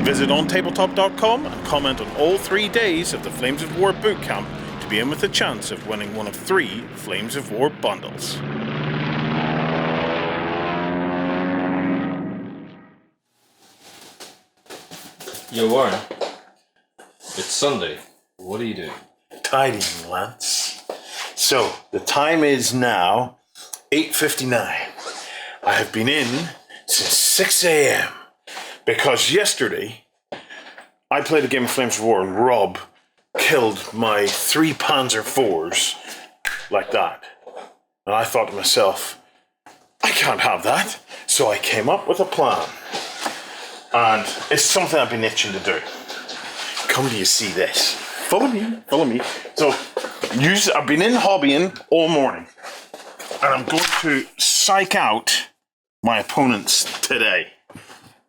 Visit OnTableTop.com and comment on all 3 days of the Flames of War Bootcamp to be in with a chance of winning one of 3 Flames of War bundles. Yo, Warren. It's Sunday. What are you doing? Tidying, lads. So, the time is now 8:59. I have been in since 6 a.m. because yesterday I played a game of Flames of War and Rob killed my 3 Panzer IVs like that. And I thought to myself, I can't have that. So I came up with a plan. And it's something I've been itching to do. Come to you see this. Follow me. So, I've been in hobbying all morning. And I'm going to psych out my opponents today.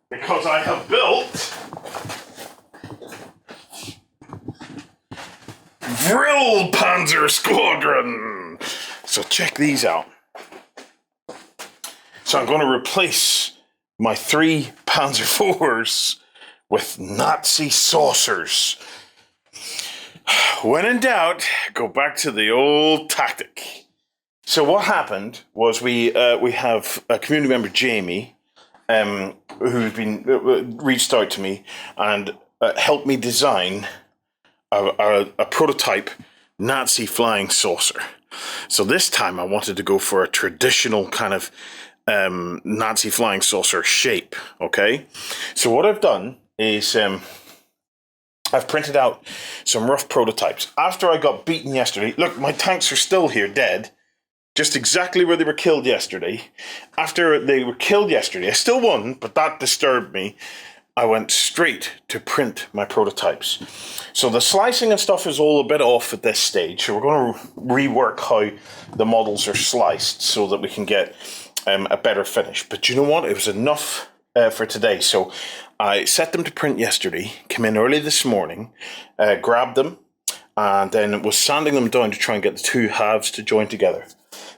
Because I have built Vril Panzer Squadron. So check these out. So I'm going to replace my 3 Panzer IVs with Nazi saucers. When in doubt, go back to the old tactic. So what happened was we have a community member, Jamie, who's been reached out to me and helped me design a prototype Nazi flying saucer. So this time I wanted to go for a traditional kind of Nazi flying saucer shape, okay? So what I've done is I've printed out some rough prototypes. After I got beaten yesterday, look, my tanks are still here dead, just exactly where they were killed yesterday. After they were killed yesterday, I still won, but that disturbed me. I went straight to print my prototypes. So the slicing and stuff is all a bit off at this stage, so we're going to rework how the models are sliced so that we can get a better finish. But you know what? It was enough for today. So I set them to print yesterday, came in early this morning, grabbed them, and then was sanding them down to try and get the 2 halves to join together.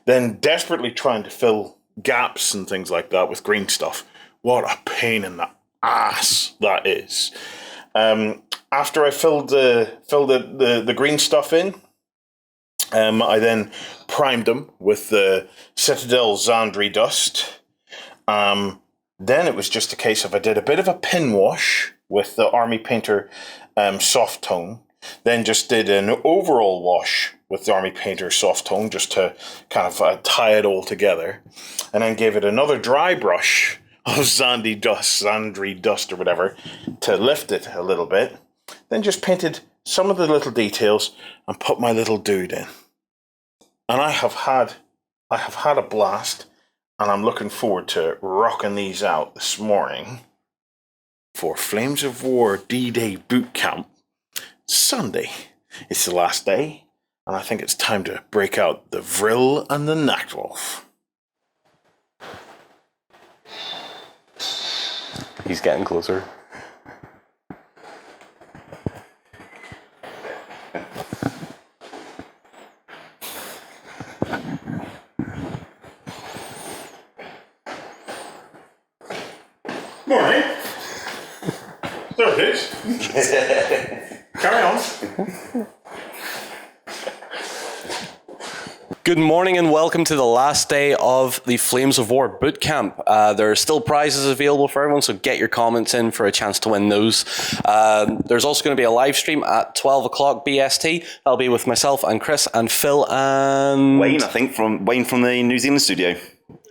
Then desperately trying to fill gaps and things like that with green stuff. What a pain in the ass that is. After I filled the green stuff in, I then primed them with the Citadel Zandri dust. Then it was just a case of I did a bit of a pin wash with the Army Painter soft tone. Then just did an overall wash with the Army Painter soft tone just to kind of tie it all together. And then gave it another dry brush of Zandri dust or whatever to lift it a little bit. Then just painted some of the little details and put my little dude in. And I have had a blast, and I'm looking forward to rocking these out this morning for Flames of War D-Day Bootcamp Sunday. It's the last day, and I think it's time to break out the Vril and the Nightwolf. He's getting closer. Morning. There it is. Carry on. Good morning and welcome to the last day of the Flames of War Bootcamp. There are still prizes available for everyone, so get your comments in for a chance to win those. There's also going to be a live stream at 12 o'clock BST. That'll be with myself and Chris and Phil and... Wayne, I think, from the New Zealand studio.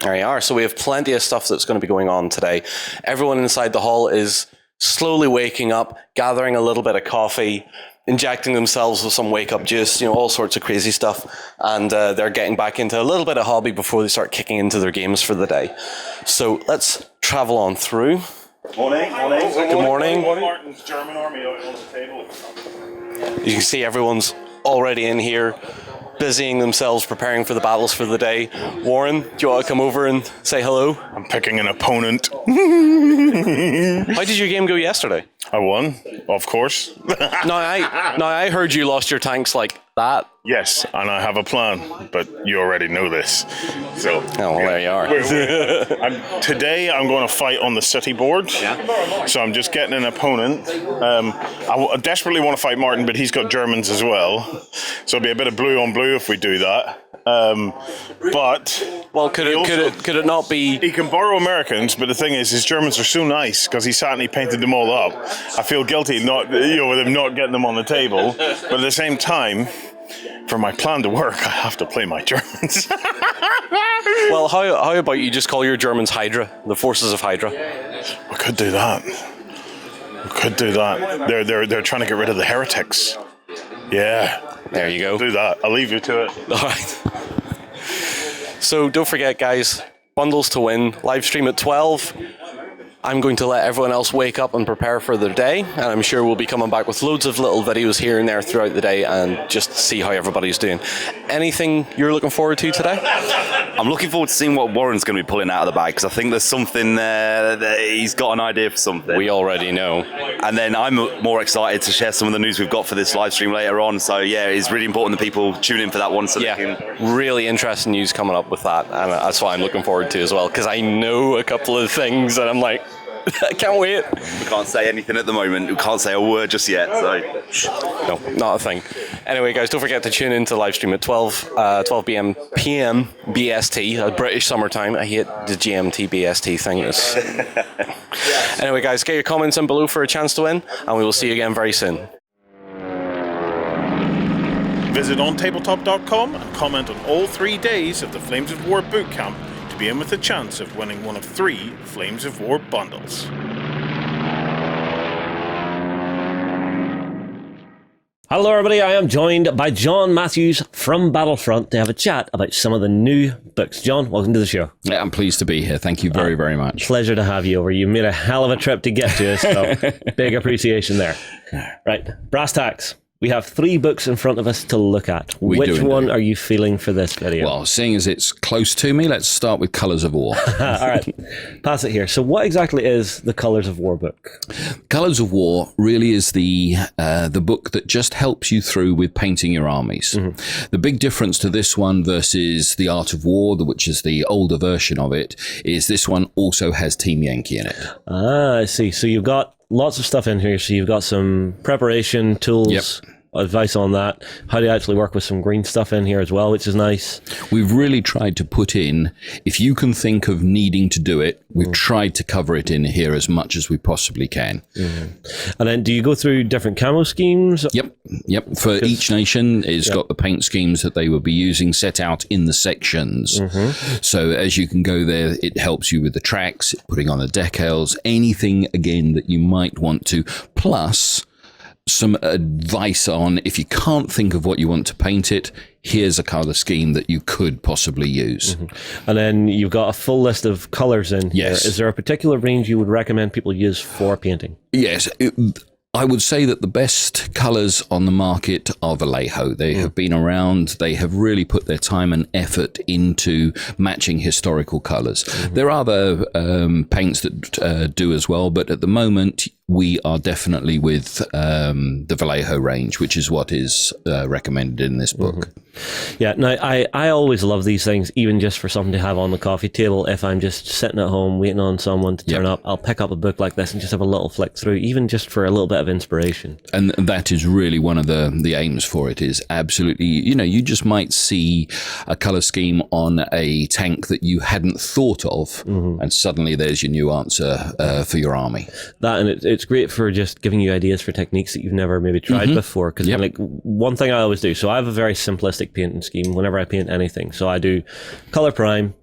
There you are. So we have plenty of stuff that's going to be going on today. Everyone inside the hall is slowly waking up, gathering a little bit of coffee, injecting themselves with some wake-up juice, all sorts of crazy stuff. And they're getting back into a little bit of hobby before they start kicking into their games for the day. So let's travel on through. Morning. Good morning. Martin's German army out on the table. You can see everyone's already in here, busying themselves, preparing for the battles for the day. Warren, do you want to come over and say hello? I'm picking an opponent. How did your game go yesterday? I won, of course. Now I heard you lost your tanks like that. Yes, and I have a plan, but you already know this. So, Oh, well, there you are. Today I'm going to fight on the city board. Yeah. So I'm just getting an opponent. I desperately want to fight Martin, but he's got Germans as well. So it'll be a bit of blue on blue if we do that. But Well, could it not be? he can borrow Americans, but the thing is, his Germans are so nice because he sat and he painted them all up. I feel guilty with him not getting them on the table, but at the same time, for my plan to work, I have to play my Germans. Well, how about you just call your Germans Hydra, the forces of Hydra? We could do that. They're trying to get rid of the heretics. Yeah. There you go. Do that. I'll leave you to it. All right. So don't forget, guys, bundles to win. Live stream at 12. I'm going to let everyone else wake up and prepare for their day, and I'm sure we'll be coming back with loads of little videos here and there throughout the day and just see how everybody's doing. Anything you're looking forward to today? I'm looking forward to seeing what Warren's going to be pulling out of the bag, because I think there's something there that he's got an idea for something. We already know. And then I'm more excited to share some of the news we've got for this live stream later on. So yeah, it's really important that people tune in for that one. So they can... really interesting news coming up with that, and that's what I'm looking forward to as well, because I know a couple of things and I'm like, I can't wait. We can't say anything at the moment. We can't say a word just yet. So no, not a thing. Anyway, guys, don't forget to tune in to the live stream at 12 p.m. BST, British summertime. I hate the GMT BST thing. Anyway, guys, get your comments in below for a chance to win, and we will see you again very soon. Visit OnTableTop.com and comment on all 3 days of the Flames of War bootcamp to be in with a chance of winning one of 3 Flames of War bundles. Hello everybody, I am joined by John Matthews from Battlefront to have a chat about some of the new books. John, welcome to the show. Yeah, I'm pleased to be here. Thank you very, very much. Pleasure to have you over. You made a hell of a trip to get to us, so big appreciation there. Right, brass tacks. We have 3 books in front of us to look at. Which one are you feeling for this video? Well, seeing as it's close to me, let's start with Colours of War. All right, pass it here. So what exactly is the Colours of War book? Colours of War really is the book that just helps you through with painting your armies. Mm-hmm. The big difference to this one versus the Art of War, which is the older version of it, is this one also has Team Yankee in it. Ah, I see. So you've got lots of stuff in here. So you've got some preparation tools, advice on that, how to actually work with some green stuff in here as well, which is nice. We've really tried to put in, if you can think of needing to do it, we've tried to cover it in here as much as we possibly can. And then do you go through different camo schemes? Yep. For each nation, it's got the paint schemes that they will be using set out in the sections. So as you can go there, it helps you with the tracks, putting on the decals, anything again that you might want to, plus some advice on if you can't think of what you want to paint it, here's a colour scheme that you could possibly use. And then you've got a full list of colours in here. Yes. Is there a particular range you would recommend people use for painting? Yes. I would say that the best colours on the market are Vallejo. They have been around. They have really put their time and effort into matching historical colours. There are other paints that do as well, but at the moment we are definitely with the Vallejo range, which is what is recommended in this book. Yeah, now I always love these things, even just for something to have on the coffee table. If I'm just sitting at home waiting on someone to turn up, I'll pick up a book like this and just have a little flick through, even just for a little bit of inspiration. And that is really one of the aims for it, is absolutely, you just might see a colour scheme on a tank that you hadn't thought of, and suddenly there's your new answer for your army. That, and it's great for just giving you ideas for techniques that you've never maybe tried before. Because like one thing I always do, so I have a very simplistic painting scheme whenever I paint anything. So I do color prime,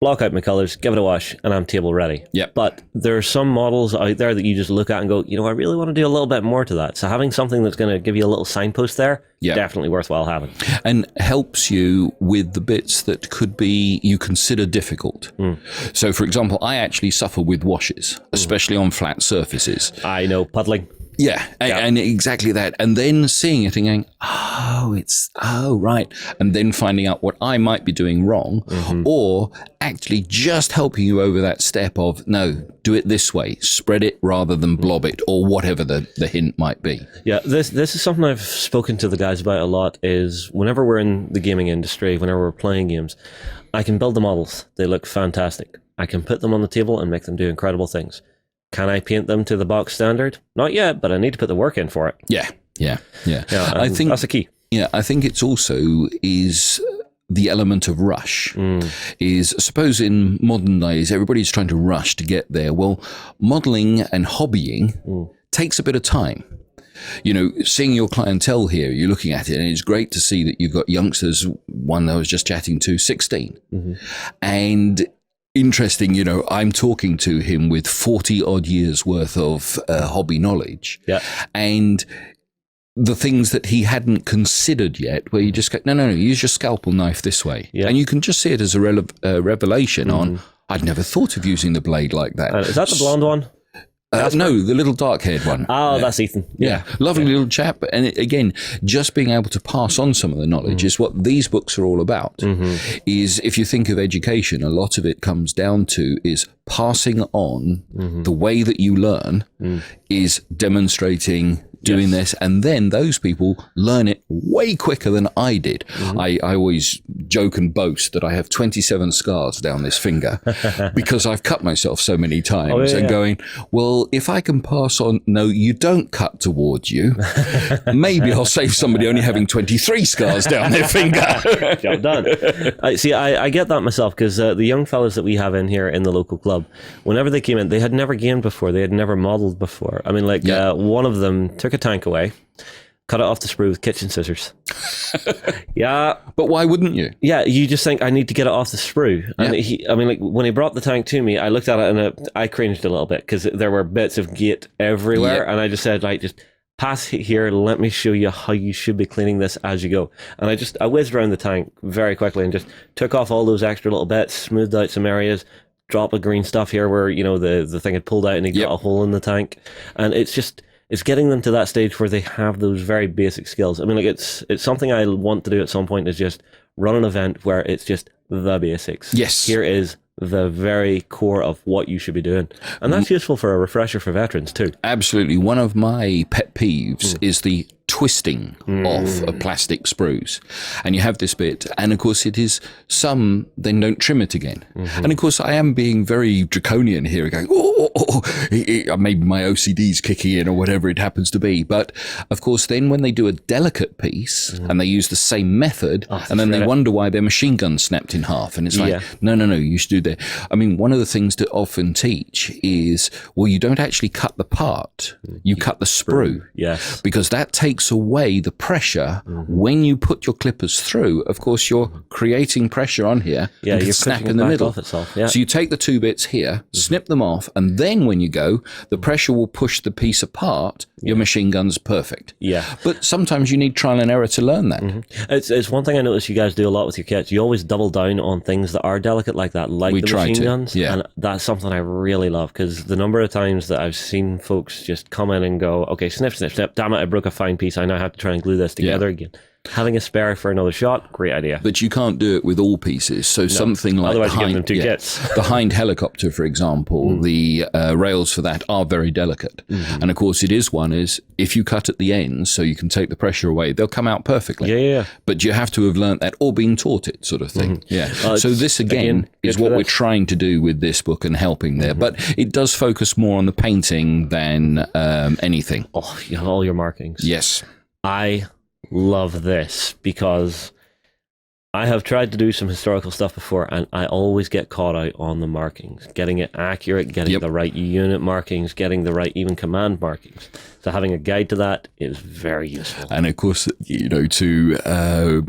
block out my colors, give it a wash, and I'm table ready. But there are some models out there that you just look at and go, I really want to do a little bit more to that. So having something that's going to give you a little signpost there, definitely worthwhile having. And helps you with the bits that could be, you consider difficult. So for example, I actually suffer with washes, especially on flat surfaces. I know, puddling. Yeah, and exactly that. And then seeing it and going, oh, right. And then finding out what I might be doing wrong, or actually just helping you over that step of, no, do it this way, spread it rather than blob it, or whatever the hint might be. Yeah, this is something I've spoken to the guys about a lot, is whenever we're in the gaming industry, whenever we're playing games, I can build the models. They look fantastic. I can put them on the table and make them do incredible things. Can I paint them to the box standard? Not yet, but I need to put the work in for it. Yeah. I think that's the key. Yeah, I think it's also is the element of rush. Is, suppose in modern days, everybody's trying to rush to get there. Well, modeling and hobbying takes a bit of time. You know, seeing your clientele here, you're looking at it, and it's great to see that you've got youngsters, one I was just chatting to, 16. And interesting, you know, I'm talking to him with 40 odd years worth of hobby knowledge. Yeah. And the things that he hadn't considered yet, where you just go, no, use your scalpel knife this way. Yeah. And you can just see it as a revelation on, I'd never thought of using the blade like that. Is that the blonde one? No, the little dark-haired one. Oh, that's Ethan. Yeah, lovely little chap. And again, just being able to pass on some of the knowledge is what these books are all about. Is, if you think of education, a lot of it comes down to is passing on the way that you learn, is demonstrating, doing this, and then those people learn it way quicker than I did. I always joke and boast that I have 27 scars down this finger because I've cut myself so many times going, well, if I can pass on, no, you don't cut towards you. Maybe I'll save somebody only having 23 scars down their finger. Job done. I get that myself, because the young fellas that we have in here in the local club, whenever they came in, they had never gamed before. They had never modeled before. I mean, like, one of them took a tank away, cut it off the sprue with kitchen scissors. Yeah. But why wouldn't you? Yeah, you just think, I need to get it off the sprue. And I mean, like, when he brought the tank to me, I looked at it and I cringed a little bit, because there were bits of gate everywhere. And I just said, like, just pass here, let me show you how you should be cleaning this as you go. And I whizzed around the tank very quickly and just took off all those extra little bits, smoothed out some areas, drop of green stuff here where, you know, the thing had pulled out and he got a hole in the tank. And it's getting them to that stage where they have those very basic skills. I mean, like, it's something I want to do at some point, is just run an event where it's just the basics. Yes. Here is the very core of what you should be doing. And that's useful for a refresher for veterans too. Absolutely. One of my pet peeves is the twisting of plastic sprues. And you have this bit, and of course it is some, then don't trim it again. And of course I am being very draconian here, going, maybe my OCD's kicking in or whatever it happens to be. But of course then when they do a delicate piece and they use the same method, and then they wonder why their machine gun snapped in half. And it's like, no, you should do that. I mean, one of the things to often teach is, well, you don't actually cut the part, you cut the sprue. Yes. Because that takes away the pressure when you put your clippers through. Of course, you're creating pressure on here. Yeah, and you're snap pushing in the it back middle. off itself. Yeah. So you take the two bits here, snip them off, and then when you go, the pressure will push the piece apart. Your machine gun's perfect. Yeah. But sometimes you need trial and error to learn that. It's one thing I notice you guys do a lot with your kits. You always double down on things that are delicate like that, like the machine guns. Yeah. And that's something I really love, because the number of times that I've seen folks just come in and go, okay, snip, damn it, I broke a fine piece, I now have to try and glue this together again. Having a spare for another shot, great idea. But you can't do it with all pieces. So something like otherwise you give them two kits. The Hind helicopter, for example, the rails for that are very delicate. And of course, it is one is if you cut at the ends so you can take the pressure away, they'll come out perfectly. Yeah. But you have to have learnt that or been taught it, sort of thing. Yeah. So this again is what we're trying to do with this book and helping there. But it does focus more on the painting than anything. Oh, you have all your markings. Yes. I love this, because I have tried to do some historical stuff before, and I always get caught out on the markings, getting it accurate, getting the right unit markings, getting the right even command markings. So having a guide to that is very useful. And of course, you know, to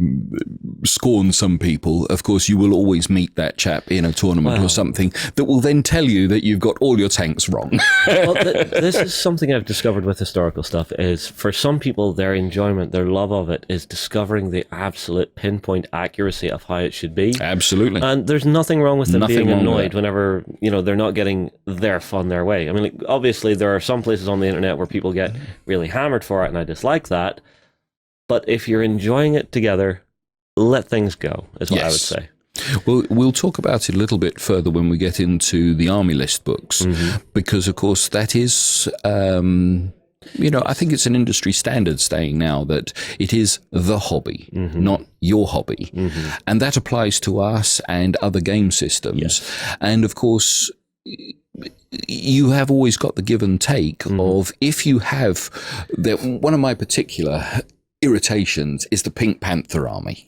scorn some people, of course, you will always meet that chap in a tournament or something that will then tell you that you've got all your tanks wrong. Well, this is something I've discovered with historical stuff, is for some people, their enjoyment, their love of it is discovering the absolute pinpoint accuracy of how it should be. Absolutely. And there's nothing wrong with them being annoyed whenever, you know, they're not getting their fun their way. I mean, like, obviously there are some places on the internet where people get get really hammered for it, and I dislike that. But if you're enjoying it together, let things go, is what I would say. Well, we'll talk about it a little bit further when we get into the army list books, because, of course, that is, I think it's an industry standard saying now that it is the hobby, not your hobby. And that applies to us and other game systems. Yes. And, of course, you have always got the give and take of if you have one of my particular irritations is the Pink Panther army.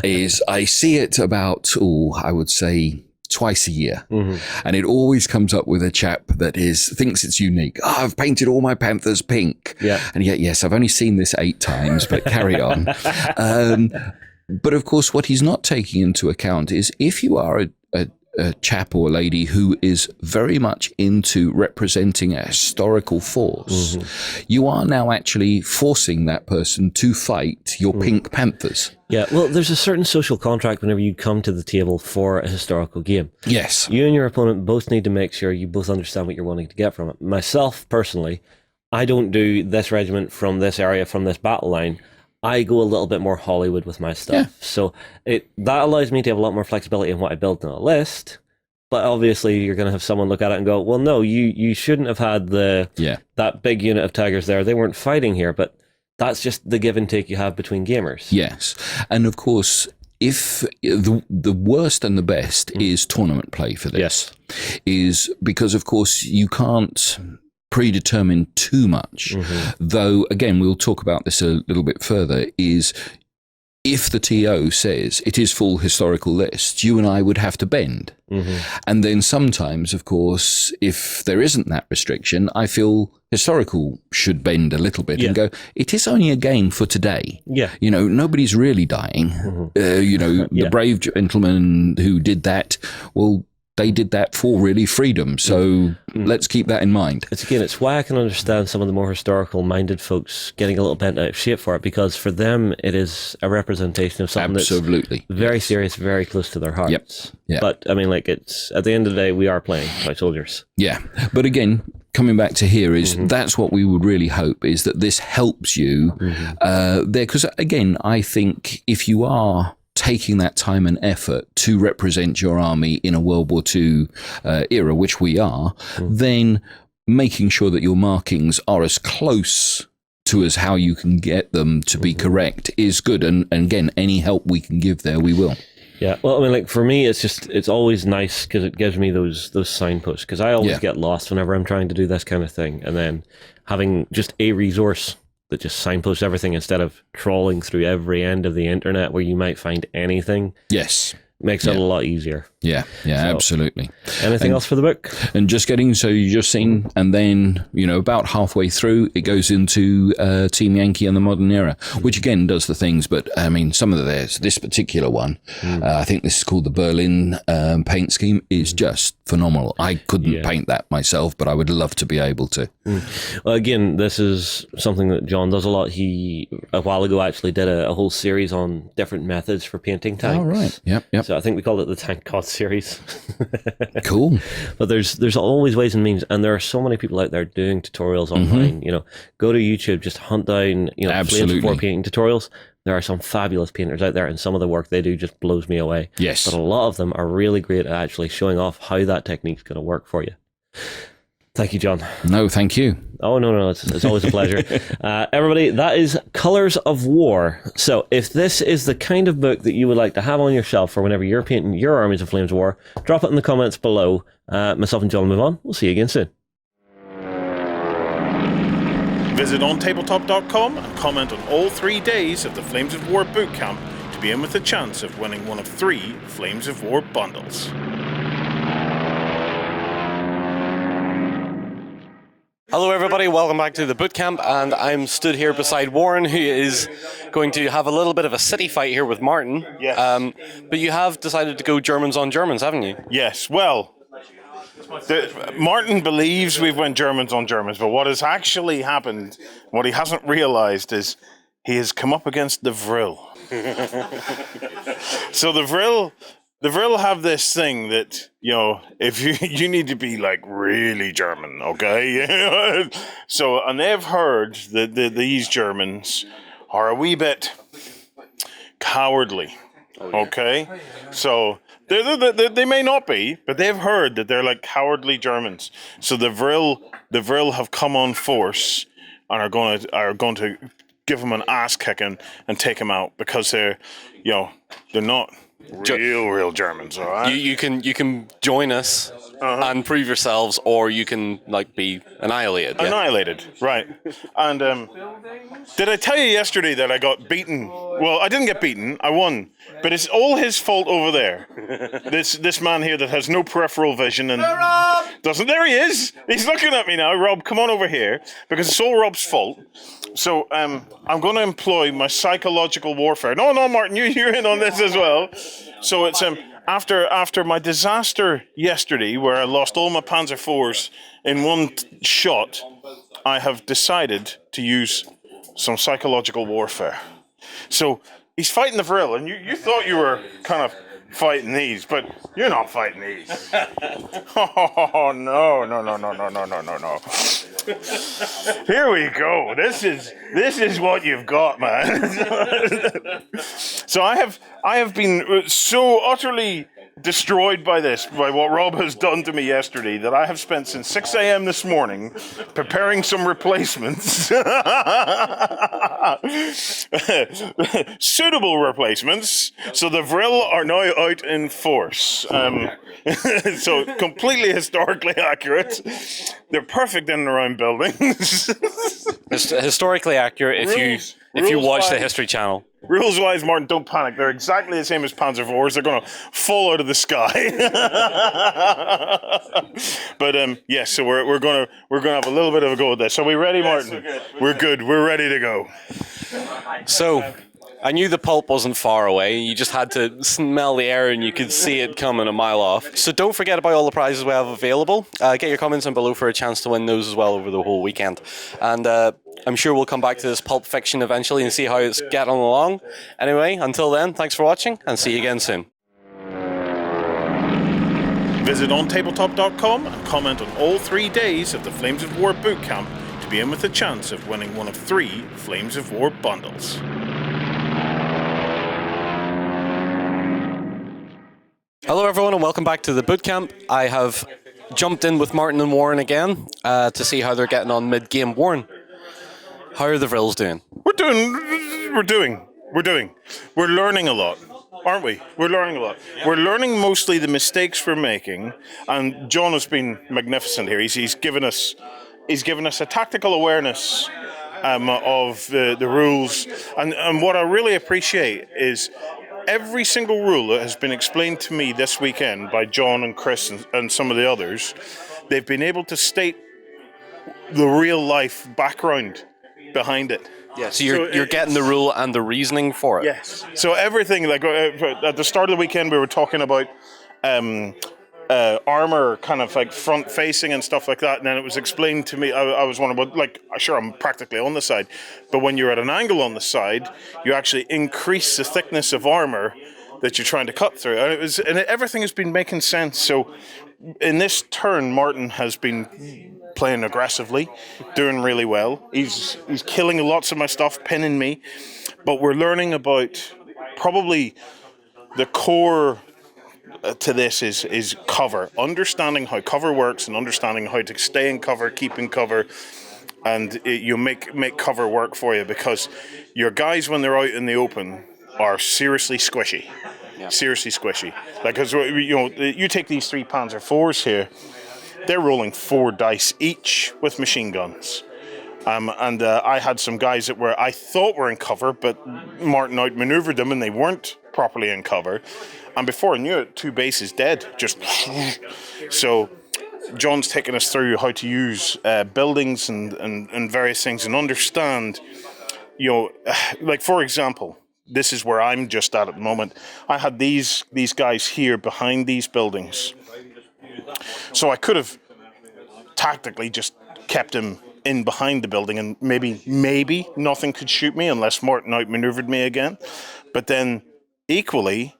Is I see it about, I would say twice a year, and it always comes up with a chap that thinks it's unique. I've painted all my Panthers pink, and yet yes, I've only seen this 8 times, but carry on. But of course, what he's not taking into account is if you are a chap or lady who is very much into representing a historical force, you are now actually forcing that person to fight your Pink Panthers. Yeah, well, there's a certain social contract whenever you come to the table for a historical game. Yes. You and your opponent both need to make sure you both understand what you're wanting to get from it. Myself, personally, I don't do this regiment from this area, from this battle line. I go a little bit more Hollywood with my stuff. Yeah. So that allows me to have a lot more flexibility in what I build on a list. But obviously you're going to have someone look at it and go, well, no, you shouldn't have had that big unit of tigers there. They weren't fighting here. But that's just the give and take you have between gamers. Yes. And of course, if the worst and the best is tournament play for this, is because, of course, you can't predetermine too much, though again we'll talk about this a little bit further, is if the TO says it is full historical list, you and I would have to bend. And then sometimes, of course, if there isn't that restriction, I feel historical should bend a little bit and go, it is only a game for today. Nobody's really dying. The brave gentleman who did that, well, they did that for really freedom. So let's keep that in mind. It's why I can understand some of the more historical minded folks getting a little bent out of shape for it, because for them it is a representation of something that's very serious, very close to their hearts. Yep. But I mean, it's at the end of the day, we are playing by soldiers. Yeah. But again, coming back to here is that's what we would really hope, is that this helps you there. Because again, I think if you are taking that time and effort to represent your army in a World War II era, which we are, then making sure that your markings are as close to as how you can get them to be correct is good. And again, any help we can give there, we will. Yeah, well, I mean, for me, it's always nice because it gives me those signposts, because I always get lost whenever I'm trying to do this kind of thing. And then having just a resource that just signposts everything instead of trawling through every end of the internet where you might find anything. Yes. Makes it a lot easier. Yeah, absolutely. Anything else for the book? And just you just seen, and then, about halfway through, it goes into Team Yankee and the Modern Era, which again does the things, but I mean, some of this particular one, I think this is called the Berlin paint scheme, is just phenomenal. I couldn't paint that myself, but I would love to be able to. Well, again, this is something that John does a lot. He, a while ago, actually did a whole series on different methods for painting tanks. Oh, right. Yep. So I think we call it the Tank God series. Cool. But there's always ways and means, and there are so many people out there doing tutorials online. Go to YouTube, just hunt down Flames of War painting tutorials. There are some fabulous painters out there, and some of the work they do just blows me away. Yes. But a lot of them are really great at actually showing off how that technique's going to work for you. Thank you, John. No, thank you. Oh, no, it's always a pleasure. Everybody, that is Colours of War. So if this is the kind of book that you would like to have on your shelf for whenever you're painting your armies of Flames of War, drop it in the comments below. Myself and John will move on. We'll see you again soon. Visit OnTableTop.com and comment on all 3 days of the Flames of War bootcamp to be in with a chance of winning one of 3 Flames of War bundles. Hello everybody, welcome back to the bootcamp, and I'm stood here beside Warren, who is going to have a little bit of a city fight here with Martin. Yes. But you have decided to go Germans on Germans, haven't you? Yes, well, Martin believes we've went Germans on Germans, but what has actually happened, what he hasn't realised, is he has come up against the Vril. So the the Vril have this thing that, if you need to be like really German, okay? So, and they've heard that these Germans are a wee bit cowardly, okay? So they may not be, but they've heard that they're like cowardly Germans. So the Vril have come on force and are going to give him an ass kicking and take him out because they're not real Germans, all right? You can join us and prove yourselves, or you can be annihilated. Yeah? Annihilated, right? And did I tell you yesterday that I got beaten? Well, I didn't get beaten. I won, but it's all his fault over there. This man here that has no peripheral vision and doesn't. There he is. He's looking at me now. Rob, come on over here because it's all Rob's fault. So I'm going to employ my psychological warfare. No, Martin, you're in on this as well. So it's after my disaster yesterday, where I lost all my Panzer IVs in one shot, I have decided to use some psychological warfare. So he's fighting the Vril, and you thought you were kind of fighting these, but you're not fighting these. Oh, no. Here we go. This is what you've got, man. So I have been so utterly destroyed by what Rob has done to me yesterday, that I have spent since 6 a.m. this morning preparing some replacements. Suitable replacements. So the Vril are now out in force. So completely historically accurate. They're perfect in and around buildings. It's historically accurate if you watch the History Channel. Rules-wise, Martin, don't panic. They're exactly the same as Panzer IVs. They're going to fall out of the sky. But yes, so we're going to have a little bit of a go at this. Are we ready, Martin? Yes, we're good. We're ready to go. So, I knew the pulp wasn't far away. You just had to smell the air and you could see it coming a mile off. So don't forget about all the prizes we have available. Get your comments down below for a chance to win those as well over the whole weekend. And I'm sure we'll come back to this Pulp Fiction eventually and see how it's getting along. Anyway, until then, thanks for watching and see you again soon. Visit OnTableTop.com and comment on all 3 days of the Flames of War bootcamp to be in with a chance of winning one of 3 Flames of War bundles. Hello everyone and welcome back to the bootcamp. I have jumped in with Martin and Warren again to see how they're getting on mid-game. Warren, how are the Vrils doing? We're learning a lot, aren't we? We're learning a lot. Yeah. We're learning mostly the mistakes we're making, and John has been magnificent here. He's given us a tactical awareness of the rules, and what I really appreciate is every single rule that has been explained to me this weekend by John and Chris and some of the others. They've been able to state the real life background behind it. Yeah, so you're getting the rule and the reasoning for it. Yes. So everything, like at the start of the weekend, we were talking about armor, kind of like front facing and stuff like that. And then it was explained to me. I was wondering, well, sure, I'm practically on the side, but when you're at an angle on the side, you actually increase the thickness of armor that you're trying to cut through. And everything has been making sense. So in this turn, Martin has been playing aggressively, doing really well. He's killing lots of my stuff, pinning me. But we're learning about probably the core to this is cover. Understanding how cover works and understanding how to stay in cover, keep in cover, and you make cover work for you, because your guys, when they're out in the open, are seriously squishy. Yeah. Seriously squishy. Like, cause, you take these 3 Panzer IVs here, they're rolling 4 dice each with machine guns. And I had some guys that I thought were in cover, but Martin outmaneuvered them and they weren't properly in cover. And before I knew it, 2 bases dead. Just so John's taking us through how to use buildings and various things and understand, like for example, this is where I'm just at the moment. I had these guys here behind these buildings. So I could have tactically just kept him in behind the building and maybe nothing could shoot me unless Martin outmaneuvered me again. But then equally,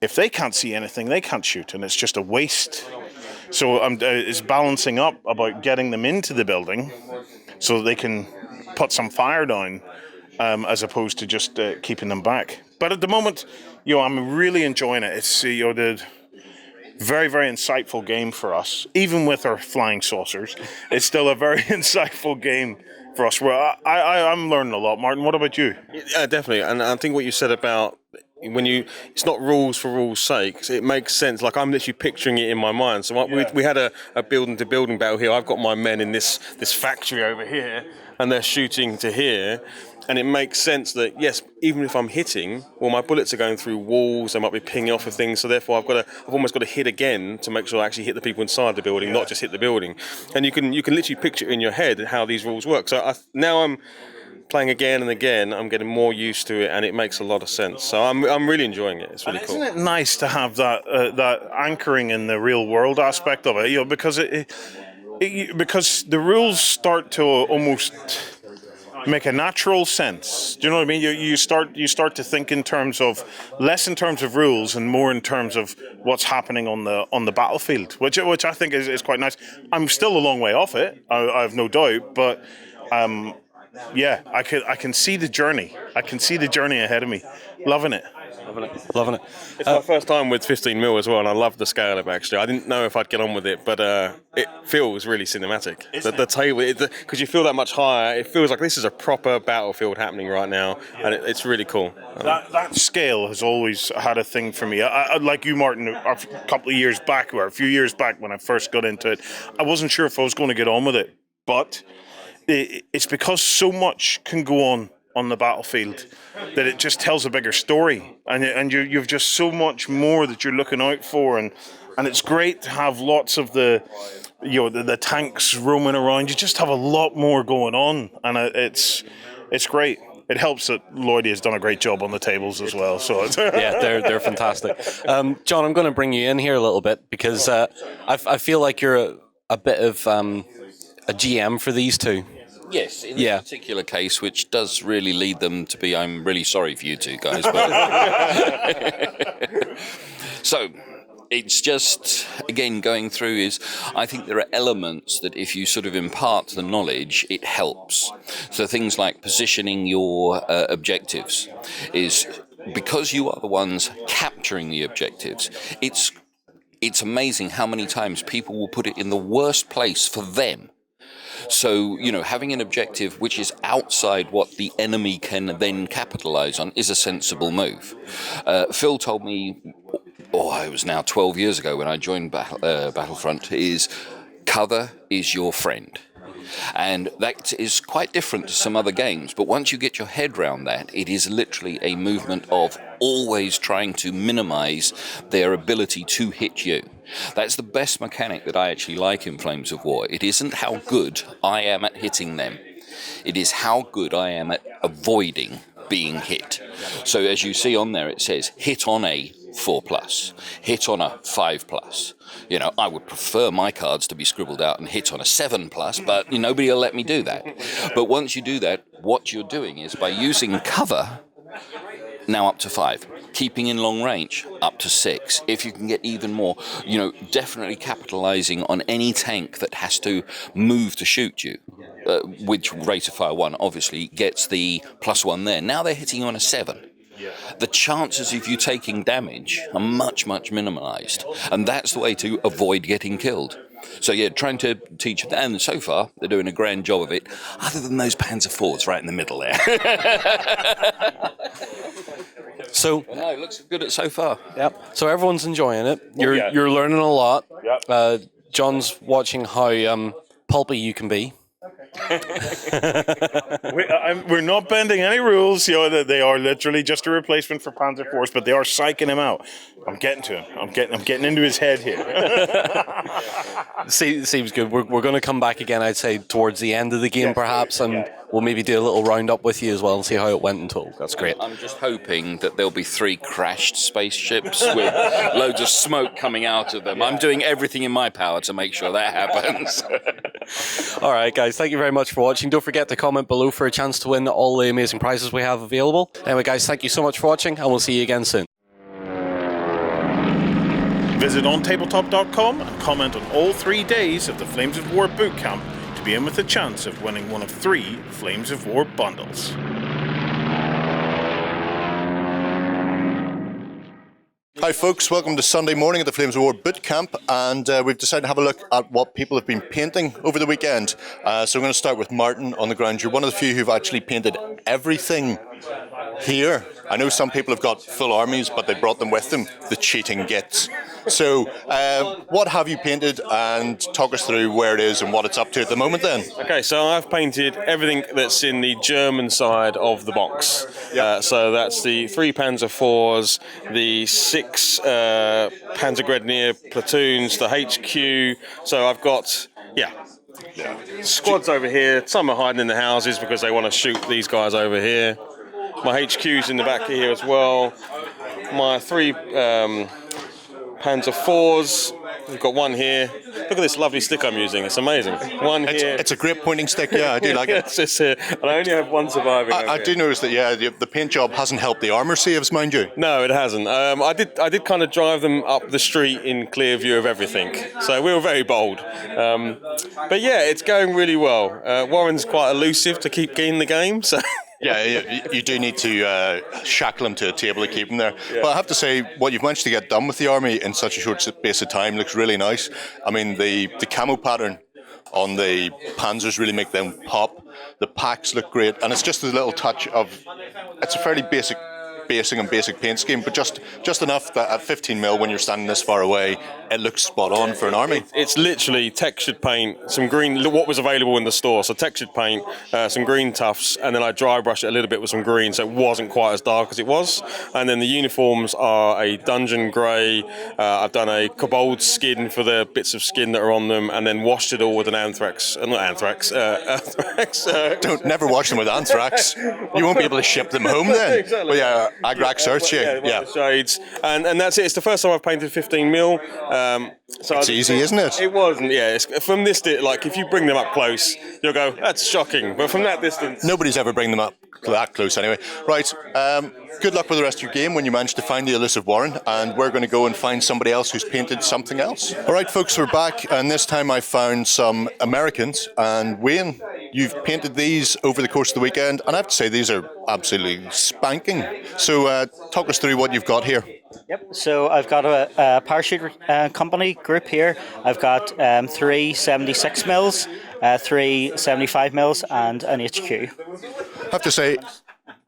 if they can't see anything, they can't shoot, and it's just a waste. So it's balancing up about getting them into the building so that they can put some fire down, as opposed to just keeping them back. But at the moment, I'm really enjoying it. It's the very, very insightful game for us. Even with our flying saucers, it's still a very insightful game for us. Well, I'm learning a lot. Martin, what about you? Yeah, definitely. And I think what you said about it's not rules for rules' sake. It makes sense. Like, I'm literally picturing it in my mind. So we had a building to building battle here. I've got my men in this factory over here, and they're shooting to here. And it makes sense that, yes, even if I'm hitting, well, my bullets are going through walls, they might be pinging off of things, so therefore I've almost got to hit again to make sure I actually hit the people inside the building, not just hit the building. And you can literally picture in your head how these rules work. So now I'm playing again and again, I'm getting more used to it, and it makes a lot of sense. So I'm really enjoying it. It's really cool. Isn't it nice to have that anchoring in the real world aspect of it? Because because the rules start to almost make a natural sense. Do you know what I mean? You start to think in terms of less in terms of rules and more in terms of what's happening on the battlefield, which I think is quite nice. I'm still a long way off it. I have no doubt, but yeah, I can see the journey. I can see the journey ahead of me. Loving it. Loving it. It's my first time with 15mm as well, and I love the scale of it, actually. I didn't know if I'd get on with it, but it feels really cinematic. The table, because you feel that much higher, it feels like this is a proper battlefield happening right now, and it's really cool. That scale has always had a thing for me. I like you, Martin, a couple of years back, or a few years back when I first got into it, I wasn't sure if I was going to get on with it, but it's because so much can go on the battlefield that it just tells a bigger story, and you've just so much more that you're looking out for, and it's great to have lots of the tanks roaming around. You just have a lot more going on, and it's great. It helps that Lloydie has done a great job on the tables as well. So yeah, they're fantastic. John, I'm going to bring you in here a little bit because I feel like you're a bit of a GM for these two. Yes, in this particular case, which does really lead them to be, I'm really sorry for you two guys. But so, it's just, again, going through is, I think there are elements that if you sort of impart the knowledge, it helps. So things like positioning your objectives is, because you are the ones capturing the objectives, it's amazing how many times people will put it in the worst place for them. So, having an objective which is outside what the enemy can then capitalize on is a sensible move. Phil told me, it was now 12 years ago when I joined Battlefront, is cover is your friend. And that is quite different to some other games, but once you get your head around that, it is literally a movement of always trying to minimize their ability to hit you. That's the best mechanic that I actually like in Flames of War. It isn't how good I am at hitting them. It is how good I am at avoiding being hit. So as you see on there, it says hit on a 4+, hit on a 5+. I would prefer my cards to be scribbled out and hit on a 7+, but nobody will let me do that. But once you do that, what you're doing is by using cover, now up to 5. Keeping in long range, up to 6. If you can get even more, definitely capitalizing on any tank that has to move to shoot you, which rate of fire 1 obviously gets the +1 there. Now they're hitting you on a 7. The chances of you taking damage are much, much minimized. And that's the way to avoid getting killed. So yeah, trying to teach them, and so far they're doing a grand job of it, other than those Panzer IVs right in the middle there. So no, it looks good so far. Yep. So everyone's enjoying it. You're learning a lot. Yep. John's watching how pulpy you can be. We're not bending any rules. They are literally just a replacement for Panzer IVs, but they are psyching him out. I'm getting to him. I'm getting into his head here. Seems good. We're going to come back again, I'd say, towards the end of the game, perhaps, and we'll maybe do a little roundup with you as well and see how it went in total. That's great. I'm just hoping that there'll be 3 crashed spaceships with loads of smoke coming out of them. I'm doing everything in my power to make sure that happens. All right, guys, thank you very much for watching. Don't forget to comment below for a chance to win all the amazing prizes we have available. Anyway, guys, thank you so much for watching, and we'll see you again soon. Visit OnTableTop.com and comment on all 3 days of the Flames of War Bootcamp to be in with a chance of winning one of 3 Flames of War bundles. Hi folks, welcome to Sunday morning at the Flames of War Bootcamp, and we've decided to have a look at what people have been painting over the weekend. So we're going to start with Martin on the ground. You're one of the few who've actually painted everything here. I know some people have got full armies, but they brought them with them, the cheating gits. So what have you painted, and talk us through where it is and what it's up to at the moment then. Okay, so I've painted everything that's in the German side of the box. So that's the 3 Panzer IVs, the 6 Panzergrenadier platoons, the HQ. So I've got, squads over here. Some are hiding in the houses because they want to shoot these guys over here. My HQ's in the back here as well. My 3 Panzer IVs. We've got one here. Look at this lovely stick I'm using. It's amazing. One here. It's a great pointing stick, yeah, I do like it. It's just here. And I only have one surviving. I do notice that, the paint job hasn't helped the armour saves, mind you. No, it hasn't. I did kind of drive them up the street in clear view of everything. So we were very bold. But yeah, it's going really well. Warren's quite elusive to keep getting the game, so... Yeah, you do need to shackle him to a table to keep him there. Yeah. But I have to say, what you've managed to get done with the army in such a short space of time looks really nice. I mean, the camo pattern on the Panzers really make them pop. The packs look great, and it's just a little touch of... It's a fairly basic paint scheme, but just enough that at 15mm, when you're standing this far away, it looks spot on for an army. It's literally textured paint, some green, what was available in the store. So textured paint, some green tufts, and then I dry brush it a little bit with some green, so it wasn't quite as dark as it was. And then the uniforms are a dungeon grey. I've done a kobold skin for the bits of skin that are on them, and then washed it all with an anthrax. Never wash them with anthrax. You won't be able to ship them home then. Exactly. Well, yeah, Agrax hurts you. Yeah. Shades, and that's it. It's the first time I've painted 15mm. So it's easy, isn't it? It wasn't. Yeah. It's, from this, like if you bring them up close, you'll go, that's shocking. But from that distance, nobody's ever bring them up that close anyway. Right. Good luck with the rest of your game when you manage to find the elusive Warren, and we're going to go and find somebody else who's painted something else. All right, folks, we're back, and this time I found some Americans. And Wayne, you've painted these over the course of the weekend, and I have to say these are absolutely spanking. So talk us through what you've got here. Yep, so I've got a parachute company group here. I've got 3 76mm, 3 75mm, and an HQ. I have to say,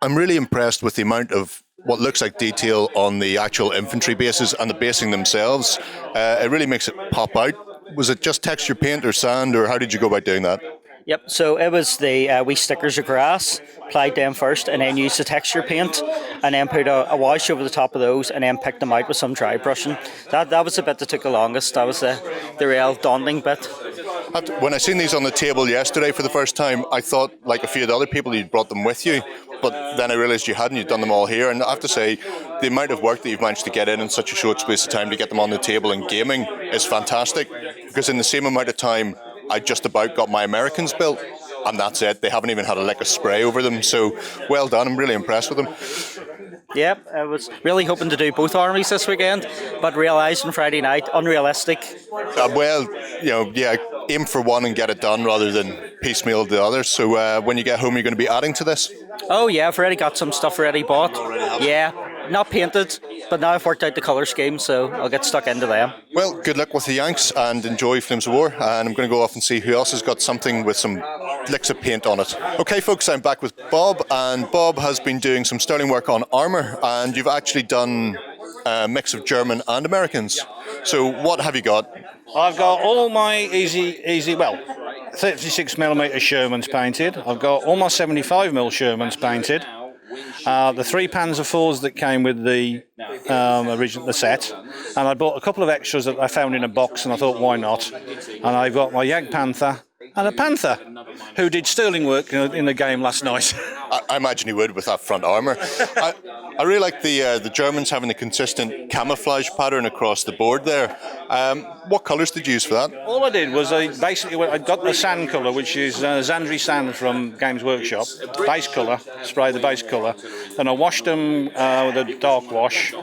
I'm really impressed with the amount of what looks like detail on the actual infantry bases and the basing themselves. It really makes it pop out. Was it just texture paint or sand, or how did you go about doing that? Yep, so it was the wee stickers of grass, applied them first, and then used the texture paint, and then put a wash over the top of those, and then picked them out with some dry brushing. That was the bit that took the longest. That was the real daunting bit. When I seen these on the table yesterday for the first time, I thought, like a few of the other people, you'd brought them with you. But then I realised you hadn't. You'd done them all here. And I have to say, the amount of work that you've managed to get in such a short space of time to get them on the table and gaming is fantastic. Because in the same amount of time, I just about got my Americans built. And that's it. They haven't even had a lick of spray over them. So well done. I'm really impressed with them. Yep, I was really hoping to do both armies this weekend, but realised on Friday night, unrealistic. Aim for one and get it done rather than piecemeal the others. So when you get home, you're going to be adding to this? Oh yeah, I've already got some stuff ready bought. Yeah, not painted, but now I've worked out the colour scheme, so I'll get stuck into them. Well, good luck with the Yanks and enjoy Flames of War, and I'm going to go off and see who else has got something with some licks of paint on it. Okay folks, I'm back with Bob, and Bob has been doing some sterling work on armour, and you've actually done a mix of German and Americans. So what have you got? I've got all my 36mm Shermans painted. I've got all my 75mm Shermans painted. The 3 Panzer IVs that came with the original set, and I bought a couple of extras that I found in a box, and I thought, why not? And I've got my Jagdpanther and a Panther. who did sterling work in the game last night. I imagine he would with that front armour. I really like the Germans having a consistent camouflage pattern across the board there. What colours did you use for that? All I did was I got the sand colour, which is Zandri sand from Games Workshop, base colour, spray the base colour, and I washed them with a dark wash,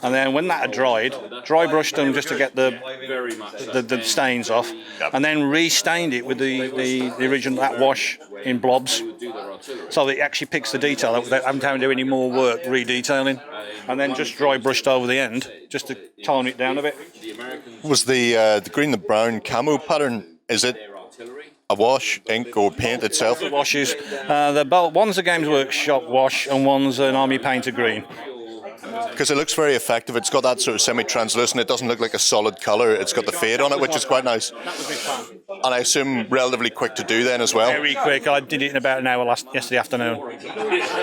and then when that had dried, dry brushed them just to get the stains off, and then re-stained it with the original that wash in blobs, so that it actually picks the detail out without having to do any more work re-detailing, and then just dry brushed over the end just to tone it down a bit. Was the green and brown camo pattern, is it a wash, ink or paint itself? Washes. One's a Games Workshop wash and one's an Army Painter green. Because it looks very effective. It's got that sort of semi-translucent. It doesn't look like a solid colour. It's got the fade on it, which is quite nice. And I assume relatively quick to do then as well. Very quick. I did it in about an hour yesterday afternoon.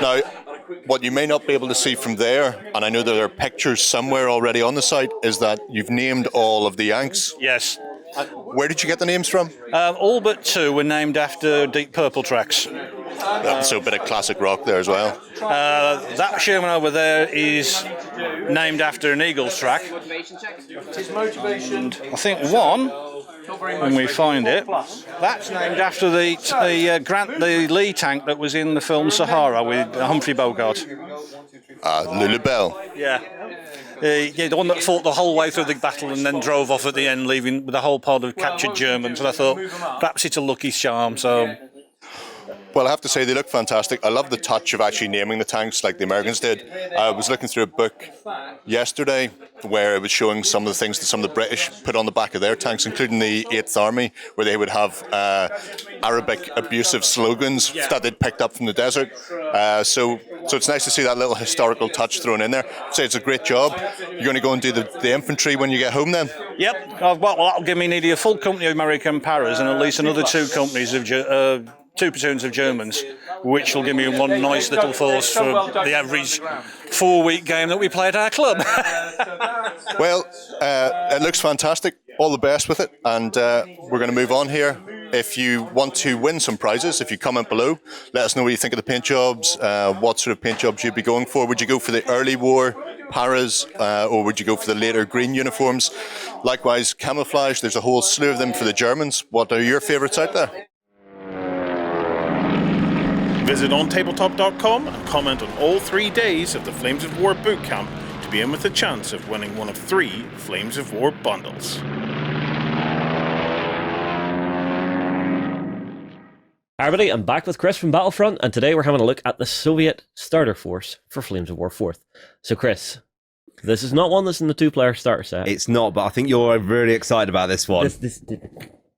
Now, what you may not be able to see from there, and I know there are pictures somewhere already on the site, is that you've named all of the Yanks. Yes. Where did you get the names from? All but 2 were named after Deep Purple tracks. So a bit of classic rock there as well. That Sherman over there is named after an Eagles track. And I think one, when we find it, that's named after the Lee tank that was in the film Sahara with Humphrey Bogart. Lulu Bell. Yeah. The one that fought the whole way through the battle and then drove off at the end, leaving with a whole pod of captured Germans. And I thought, perhaps it's a lucky charm. So, well, I have to say they look fantastic. I love the touch of actually naming the tanks like the Americans did. I was looking through a book yesterday where it was showing some of the things that some of the British put on the back of their tanks, including the 8th Army, where they would have Arabic abusive slogans that they'd picked up from the desert. So it's nice to see that little historical touch thrown in there. I'd say it's a great job. You're going to go and do the infantry when you get home then? Yep. Well, that'll give me nearly a full company of American paras and at least another 2 companies of 2 platoons of Germans, which will give me one nice little force for the average 4-week game that we play at our club. Well, it looks fantastic. All the best with it, and we're going to move on here. If you want to win some prizes, if you comment below, let us know what you think of the paint jobs, what sort of paint jobs you'd be going for. Would you go for the early war paras, or would you go for the later green uniforms? Likewise, camouflage, there's a whole slew of them for the Germans. What are your favourites out there? Visit OnTableTop.com and comment on all 3 days of the Flames of War bootcamp to be in with a chance of winning one of 3 Flames of War bundles. Hi everybody, I'm back with Chris from Battlefront, and today we're having a look at the Soviet starter force for Flames of War 4th. So Chris, this is not one that's in the 2-player starter set. It's not, but I think you're really excited about this one.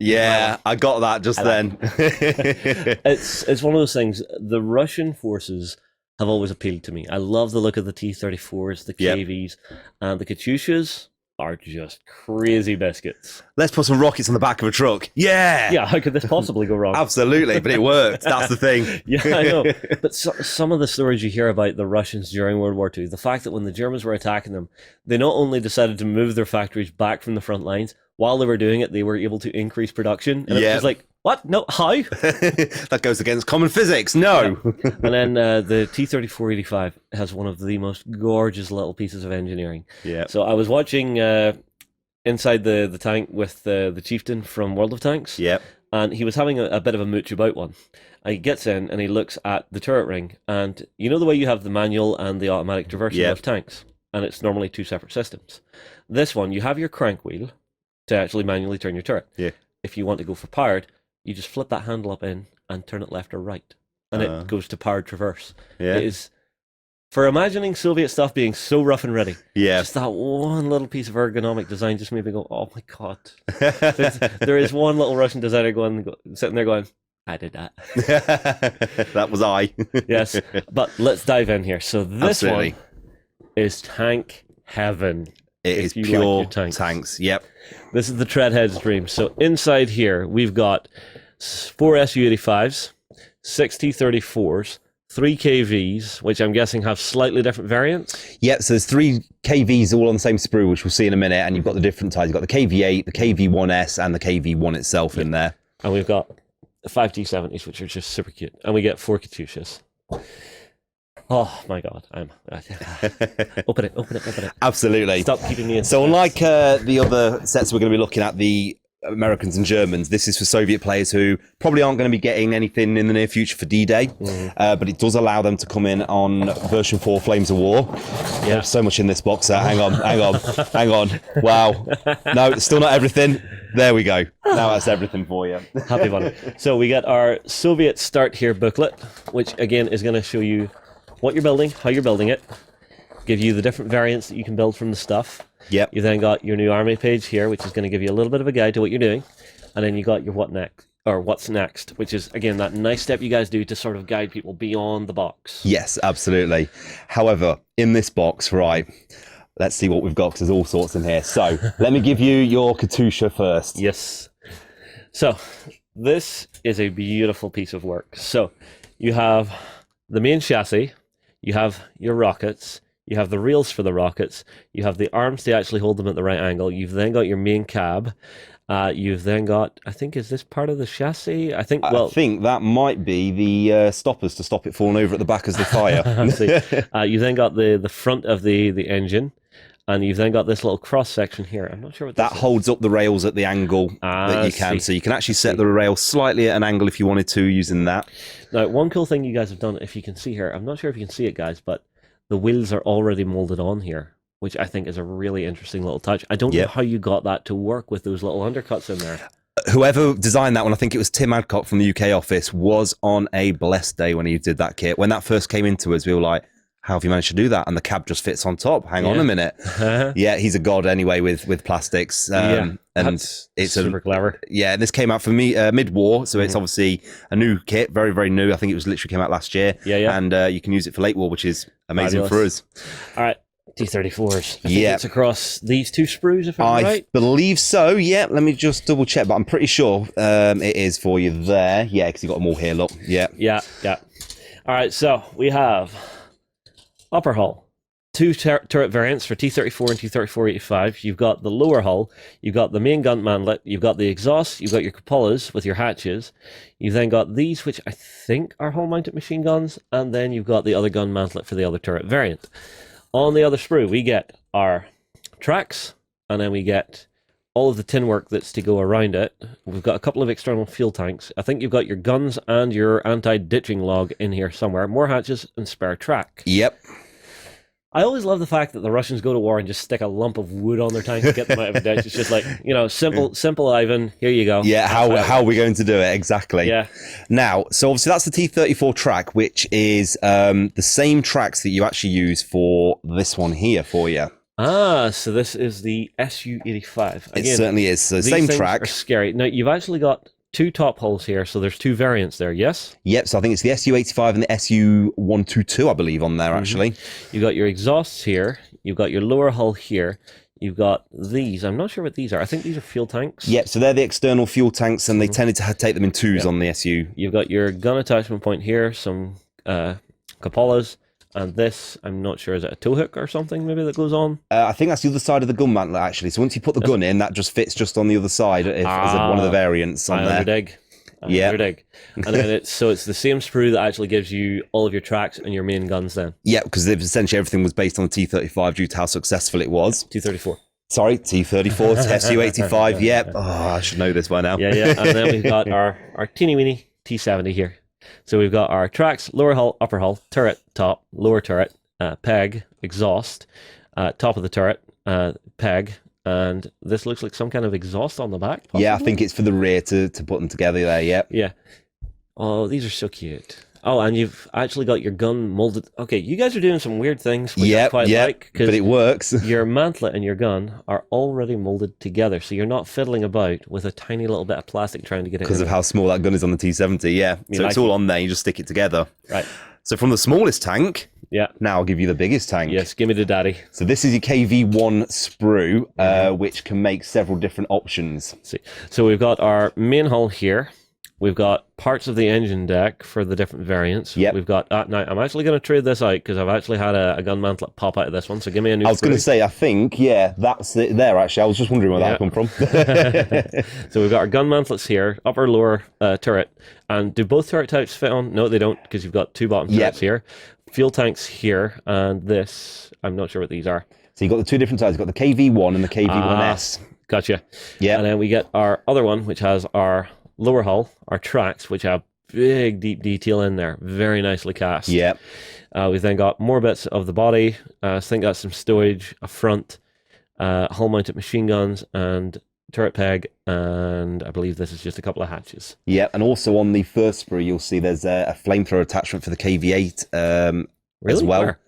Yeah, I got that just then. It's one of those things. The Russian forces have always appealed to me. I love the look of the T-34s, the KVs, and the Katyushas are just crazy biscuits. Let's put some rockets on the back of a truck. Yeah! Yeah, how could this possibly go wrong? Absolutely, but it worked. That's the thing. Yeah, I know. But some of the stories you hear about the Russians during World War II, the fact that when the Germans were attacking them, they not only decided to move their factories back from the front lines, while they were doing it, they were able to increase production. And it was like, what? No, how? That goes against common physics. No. Yeah. And then the T-34-85 has one of the most gorgeous little pieces of engineering. Yeah. So I was watching inside the tank with the chieftain from World of Tanks. Yep. And he was having a bit of a mooch about one. And he gets in and he looks at the turret ring. And you know the way you have the manual and the automatic traversal of tanks? And it's normally 2 separate systems. This one, you have your crank wheel to actually manually turn your turret. Yeah. If you want to go for powered, you just flip that handle up in and turn it left or right. And it goes to powered traverse. Yeah. It is, for imagining Soviet stuff being so rough and ready, yeah, just that one little piece of ergonomic design just made me go, oh my God. There is one little Russian designer sitting there going, I did that. That was I. Yes, but let's dive in here. So this one is tank heaven. It is pure tanks. Yep. This is the Treadhead's dream. So inside here, we've got 4 Su-85s, 6 T-34s, 3 KVs, which I'm guessing have slightly different variants. Yep, so there's 3 KVs all on the same sprue, which we'll see in a minute, and you've got the different types. You've got the KV-8, the KV-1S, and the KV-1 itself in there. And we've got 5 T70s, which are just super cute, and we get 4 Katyushas. Oh my god, open it. Absolutely. Stop keeping me in. So unlike the other sets we're going to be looking at, the Americans and Germans, this is for Soviet players who probably aren't going to be getting anything in the near future for D-Day, but it does allow them to come in on version 4 Flames of War. Yeah. There's so much in this box. Hang on. Wow. No, it's still not everything. There we go. Now that's everything for you. Happy bunny. So we get our Soviet Start Here booklet, which again is going to show you what you're building, how you're building it, give you the different variants that you can build from the stuff. Yep. You then got your new army page here, which is going to give you a little bit of a guide to what you're doing. And then you got your what's next, which is, again, that nice step you guys do to sort of guide people beyond the box. Yes, absolutely. However, in this box, right, let's see what we've got, because there's all sorts in here. So let me give you your Katyusha first. Yes. So this is a beautiful piece of work. So you have the main chassis, you have your rockets, you have the rails for the rockets, you have the arms to actually hold them at the right angle, you've then got your main cab, you've then got, I think, is this part of the chassis? I think that might be the stoppers to stop it falling over at the back as they fire. You then got the front of the engine, and you've then got this little cross section here. I'm not sure what that holds up the rails at the angle that you can. So you can actually set the rail slightly at an angle if you wanted to using that. Now, one cool thing you guys have done, if you can see here, I'm not sure if you can see it, guys, but the wheels are already molded on here, which I think is a really interesting little touch. I don't know how you got that to work with those little undercuts in there. Whoever designed that one, I think it was Tim Adcock from the UK office, was on a blessed day when he did that kit. When that first came into us, we were like, how have you managed to do that? And the cab just fits on top. Hang on a minute. Yeah, he's a god anyway with plastics. And it's super clever. Yeah, this came out for me mid-war, so it's obviously a new kit, very, very new. I think it was literally came out last year. Yeah. And you can use it for late war, which is amazing for us. All right, T-34s. I think it's across these two sprues, if I'm right. I believe so, yeah. Let me just double check, but I'm pretty sure it is for you there. Yeah, because you got them all here, look. Yeah. All right, so we have upper hull, two turret variants for T-34 and T-34-85. You've got the lower hull, you've got the main gun manlet, you've got the exhaust, you've got your cupolas with your hatches. You've then got these, which I think are hull-mounted machine guns, and then you've got the other gun mantlet for the other turret variant. On the other sprue, we get our tracks, and then we get all of the tin work that's to go around it. We've got a couple of external fuel tanks. I think you've got your guns and your anti-ditching log in here somewhere. More hatches and spare track. Yep. I always love the fact that the Russians go to war and just stick a lump of wood on their tanks to get them out of a ditch. It's just like, simple Ivan, here you go. Yeah, how are we going to do it? Exactly. Yeah. Now, so obviously that's the T-34 track, which is the same tracks that you actually use for this one here for you. So this is the Su-85. It certainly is. So same track. Are scary. Now, you've actually got two top hulls here, so there's two variants there, yes? Yep, so I think it's the Su-85 and the Su-122, I believe, on there, actually. You've got your exhausts here. You've got your lower hull here. You've got these. I'm not sure what these are. I think these are fuel tanks. Yep, so they're the external fuel tanks, and they tended to take them in twos on the SU. You've got your gun attachment point here, some cupolas. And this, I'm not sure, is it a tow hook or something maybe that goes on? I think that's the other side of the gun mantlet, actually. So once you put the gun in, that just fits just on the other side as one of the variants on there. Yeah. And then it's the same sprue that actually gives you all of your tracks and your main guns then. Yeah, because essentially everything was based on the T-35 due to how successful it was. T-34. Sorry, T-34, Su-85, yep. Oh, I should know this by now. Yeah. And then we've got our teeny weeny T-70 here. So we've got our tracks, lower hull, upper hull, turret, top, lower turret, peg, exhaust, top of the turret, peg, and this looks like some kind of exhaust on the back. Possibly? Yeah, I think it's for the rear to put them together there, yep. Yeah. Oh, these are so cute. Oh, and you've actually got your gun molded. Okay, you guys are doing some weird things, which I quite like. But it works. Your mantlet and your gun are already molded together, so you're not fiddling about with a tiny little bit of plastic trying to get it in. Because of how small that gun is on the T-70, yeah. So it's all on there, you just stick it together. Right. So from the smallest tank, now I'll give you the biggest tank. Yes, give me the daddy. So this is your KV-1 sprue, which can make several different options. So we've got our main hull here. We've got parts of the engine deck for the different variants. Yep. We've got... now, I'm actually going to trade this out because I've actually had a gun mantlet pop out of this one, so give me a new... I was going to say, I think, yeah, that's it there, actually. I was just wondering where that come from. So we've got our gun mantlets here, upper, lower turret. And do both turret types fit on? No, they don't, because you've got 2 bottom turrets here. Fuel tanks here, and this... I'm not sure what these are. So you've got the 2 different types. You've got the KV-1 and the KV-1S. Gotcha. Yeah. And then we get our other one, which has our lower hull, our tracks, which have big, deep detail in there. Very nicely cast. Yep. We've then got more bits of the body. I think that's some stowage, a front, hull-mounted machine guns, and turret peg, and I believe this is just a couple of hatches. Yeah, and also on the first sprue, you'll see there's a flamethrower attachment for the KV-8 as well. Where?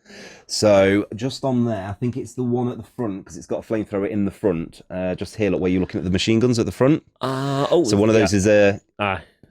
So just on there, I think it's the one at the front because it's got a flamethrower in the front. Just here, look, where you're looking at the machine guns at the front. So one of those is a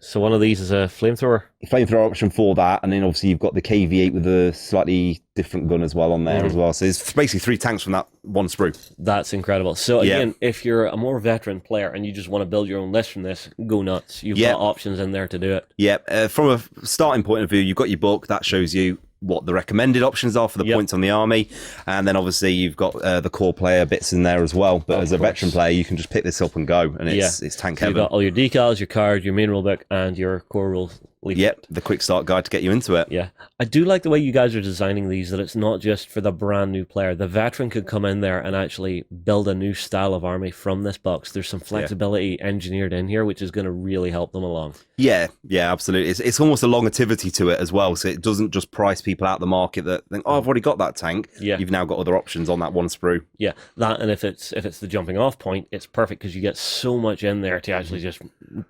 so one of these is a flamethrower. Flamethrower option for that, and then obviously you've got the KV-8 with a slightly different gun as well on there as well. So it's basically 3 tanks from that one sprue. That's incredible. So again, if you're a more veteran player and you just want to build your own list from this, go nuts. You've got options in there to do it. Yeah, from a starting point of view, you've got your book that shows you what the recommended options are for the points on the army, and then obviously you've got the core player bits in there as well. But as a veteran player, you can just pick this up and go, and it's tank heaven. You've got all your decals, your card, your main rulebook, and your core rules. Yep, the quick start guide to get you into it. Yeah, I do like the way you guys are designing these, that it's not just for the brand new player. The veteran could come in there and actually build a new style of army from this box. There's some flexibility engineered in here, which is going to really help them along. Yeah, absolutely. It's almost a longevity to it as well, so it doesn't just price people out the market that think, oh, I've already got that tank. Yeah. You've now got other options on that one sprue. Yeah, that, and if it's the jumping off point, it's perfect because you get so much in there to actually just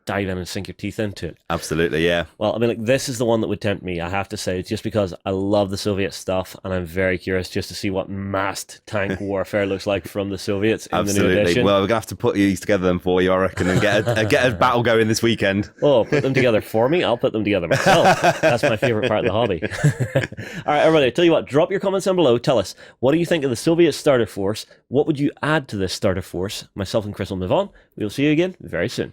dive in and sink your teeth into it. Absolutely, yeah. Well, I mean, like, this is the one that would tempt me, I have to say, just because I love the Soviet stuff, and I'm very curious just to see what massed tank warfare looks like from the Soviets in the new edition. Well, we're gonna have to put these together then for you, I reckon, and get a battle going this weekend. Oh, put them together for me? I'll put them together myself. That's my favorite part of the hobby. All right, everybody, tell you what, drop your comments down below. Tell us, what do you think of the Soviet starter force? What would you add to this starter force? Myself and Chris will move on. We'll see you again very soon.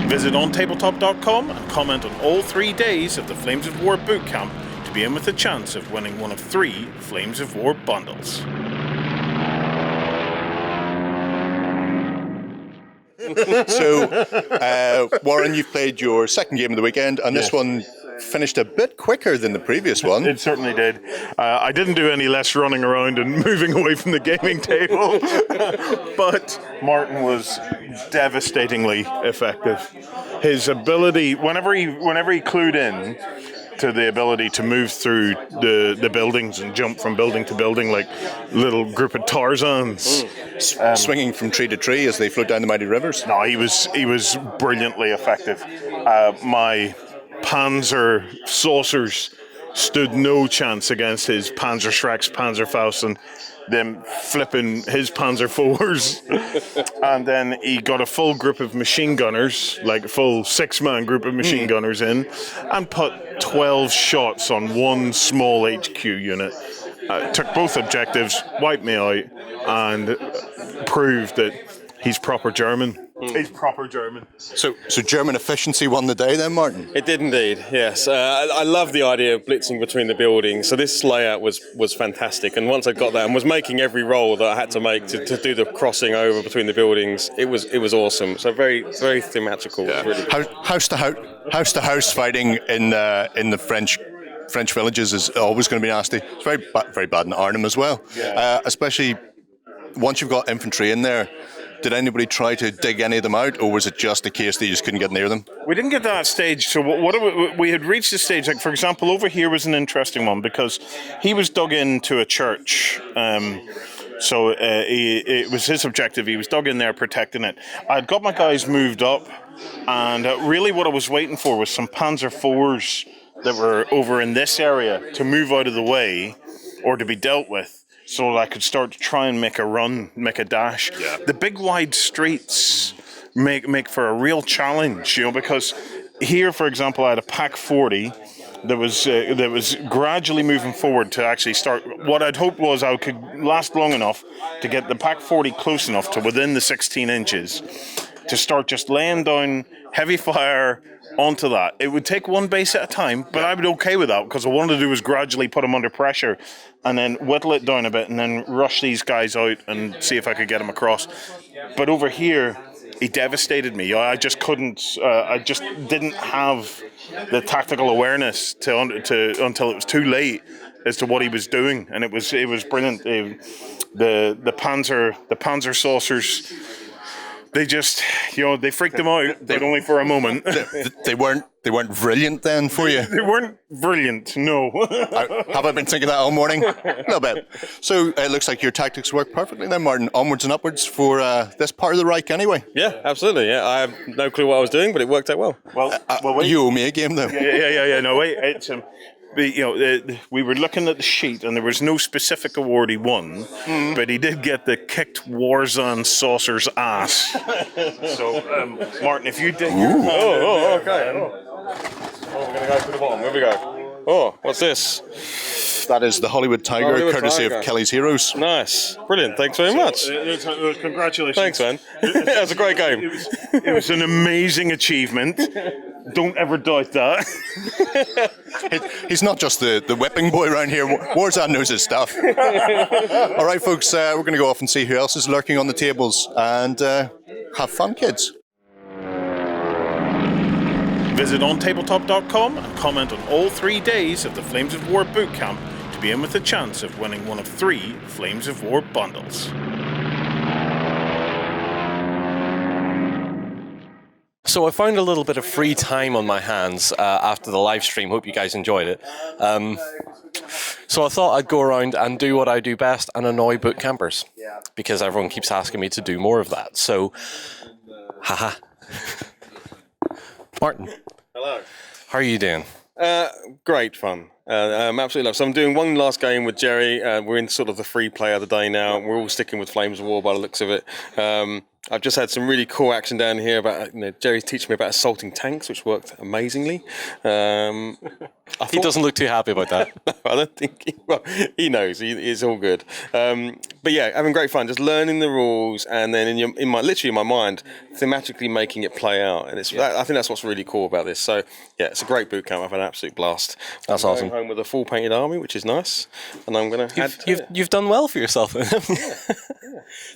Visit OnTableTop.com and comment on all 3 days of the Flames of War bootcamp to be in with a chance of winning one of 3 Flames of War bundles. So, Warren, you've played your second game of the weekend, and this one finished a bit quicker than the previous one. It certainly did. I didn't do any less running around and moving away from the gaming table, but Martin was devastatingly effective. His ability, whenever he clued in to the ability to move through the buildings and jump from building to building like little group of Tarzans, swinging from tree to tree as they float down the mighty rivers. No, he was brilliantly effective. My Panzer saucers stood no chance against his Panzer Schrecks, Panzer Faust, and them flipping his Panzer IVs. And then he got a full group of machine gunners, like a full 6-man group of machine gunners in, and put 12 shots on one small HQ unit. Took both objectives, wiped me out, and proved that he's proper German. He's proper German. So German efficiency won the day then, Martin? It did indeed, yes. I love the idea of blitzing between the buildings. So this layout was fantastic. And once I got that and was making every roll that I had to make to do the crossing over between the buildings, it was awesome. So very, very thematical. Yeah. Really House to house fighting in the French villages is always going to be nasty. It's very bad in Arnhem as well. Yeah. Especially once you've got infantry in there. Did anybody try to dig any of them out, or was it just a case that you just couldn't get near them? We didn't get to that stage. So we had reached the stage, like, for example, over here was an interesting one because he was dug into a church. So it was his objective. He was dug in there protecting it. I'd got my guys moved up, and really what I was waiting for was some Panzer IVs that were over in this area to move out of the way or to be dealt with, so that I could start to try and make a run, make a dash. Yeah. The big wide streets make for a real challenge, because here, for example, I had a Pack 40 that was gradually moving forward to actually start. What I'd hoped was I could last long enough to get the Pack 40 close enough to within the 16 inches. to start just laying down heavy fire onto that. It would take one base at a time, but I would be okay with that because what I wanted to do was gradually put them under pressure and then whittle it down a bit and then rush these guys out and see if I could get them across. But over here, he devastated me. I just couldn't. I just didn't have the tactical awareness until it was too late as to what he was doing, and it was brilliant. The Panzer saucers. They just, they freaked them out, but only for a moment. They weren't brilliant then for you? They weren't brilliant, no. Have I been thinking that all morning? A little bit. So it looks like your tactics work perfectly then, Martin. Onwards and upwards for this part of the Reich anyway. Yeah, absolutely. Yeah, I have no clue what I was doing, but it worked out well. Well, you owe me a game though. Yeah. No, wait. It's we were looking at the sheet, and there was no specific award he won, but he did get the kicked Warzone saucer's ass. So, Martin, if you did, okay. We're gonna go to the bottom. Here we go. Oh, what's this? That is the Hollywood Tiger, Hollywood courtesy Tiger. of Kelly's Heroes. Nice, brilliant. Thanks very much. Congratulations. Thanks, man. That was a great game. It was an amazing achievement. Don't ever doubt that. He's not just the whipping boy around here. Warzone knows his stuff. All right, folks, we're going to go off and see who else is lurking on the tables and have fun, kids. Visit OnTableTop.com and comment on all 3 days of the Flames of War bootcamp to be in with a chance of winning one of 3 Flames of War bundles. So I found a little bit of free time on my hands after the live stream. Hope you guys enjoyed it. So I thought I'd go around and do what I do best and annoy boot campers, because everyone keeps asking me to do more of that. So, haha. Martin. Hello. How are you doing? Great fun. Absolutely love. So I'm doing one last game with Jerry. We're in sort of the free play of the day now. We're all sticking with Flames of War by the looks of it. I've just had some really cool action down here about Jerry's teaching me about assaulting tanks, which worked amazingly. He doesn't look too happy about that. I don't think he knows. It's all good. But yeah, having great fun, just learning the rules, and then in my mind, thematically making it play out. And I think that's what's really cool about this. So yeah, it's a great boot camp. I've had an absolute blast. That's I'm awesome. Going home with a full painted army, which is nice, and I'm going to You've done well for yourself.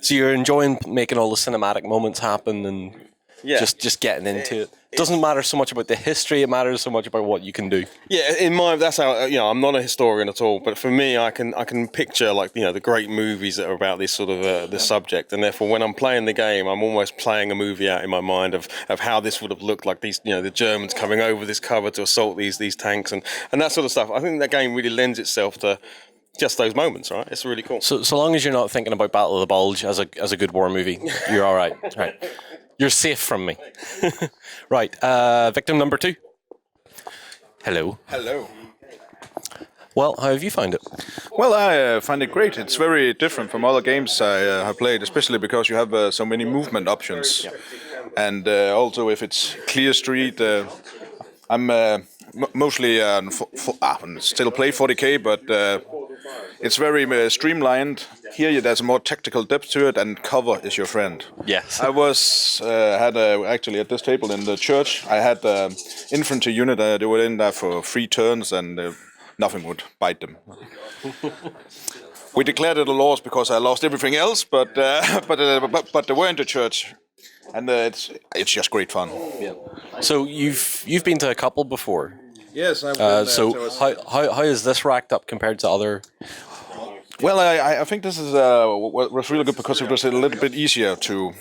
So you're enjoying making all the cinematic moments happen and just getting into it. It doesn't matter so much about the history; it matters so much about what you can do. Yeah, that's how I'm not a historian at all, but for me, I can picture the great movies that are about this sort of this subject, and therefore when I'm playing the game, I'm almost playing a movie out in my mind of how this would have looked like. These the Germans coming over this cover to assault these tanks and that sort of stuff. I think that game really lends itself to just those moments, right? It's really cool. So long as you're not thinking about Battle of the Bulge as a good war movie, you're all right. Right. You're safe from me. Right. Victim number 2. Hello. Hello. Well, how have you found it? Well, I find it great. It's very different from other games I have played, especially because you have so many movement options. And also, if it's clear street, I'm mostly still play 40k, but it's very streamlined. Here, there's a more tactical depth to it, and cover is your friend. Yes. I was actually at this table in the church. I had infantry unit. They were in there for 3 turns, and nothing would bite them. We declared it a loss because I lost everything else, but they were in the church, and it's just great fun. Yeah. So you've been to a couple before. Yes, I've been, how is this racked up compared to other? Well, I think this is was really good because it was a little bit easier to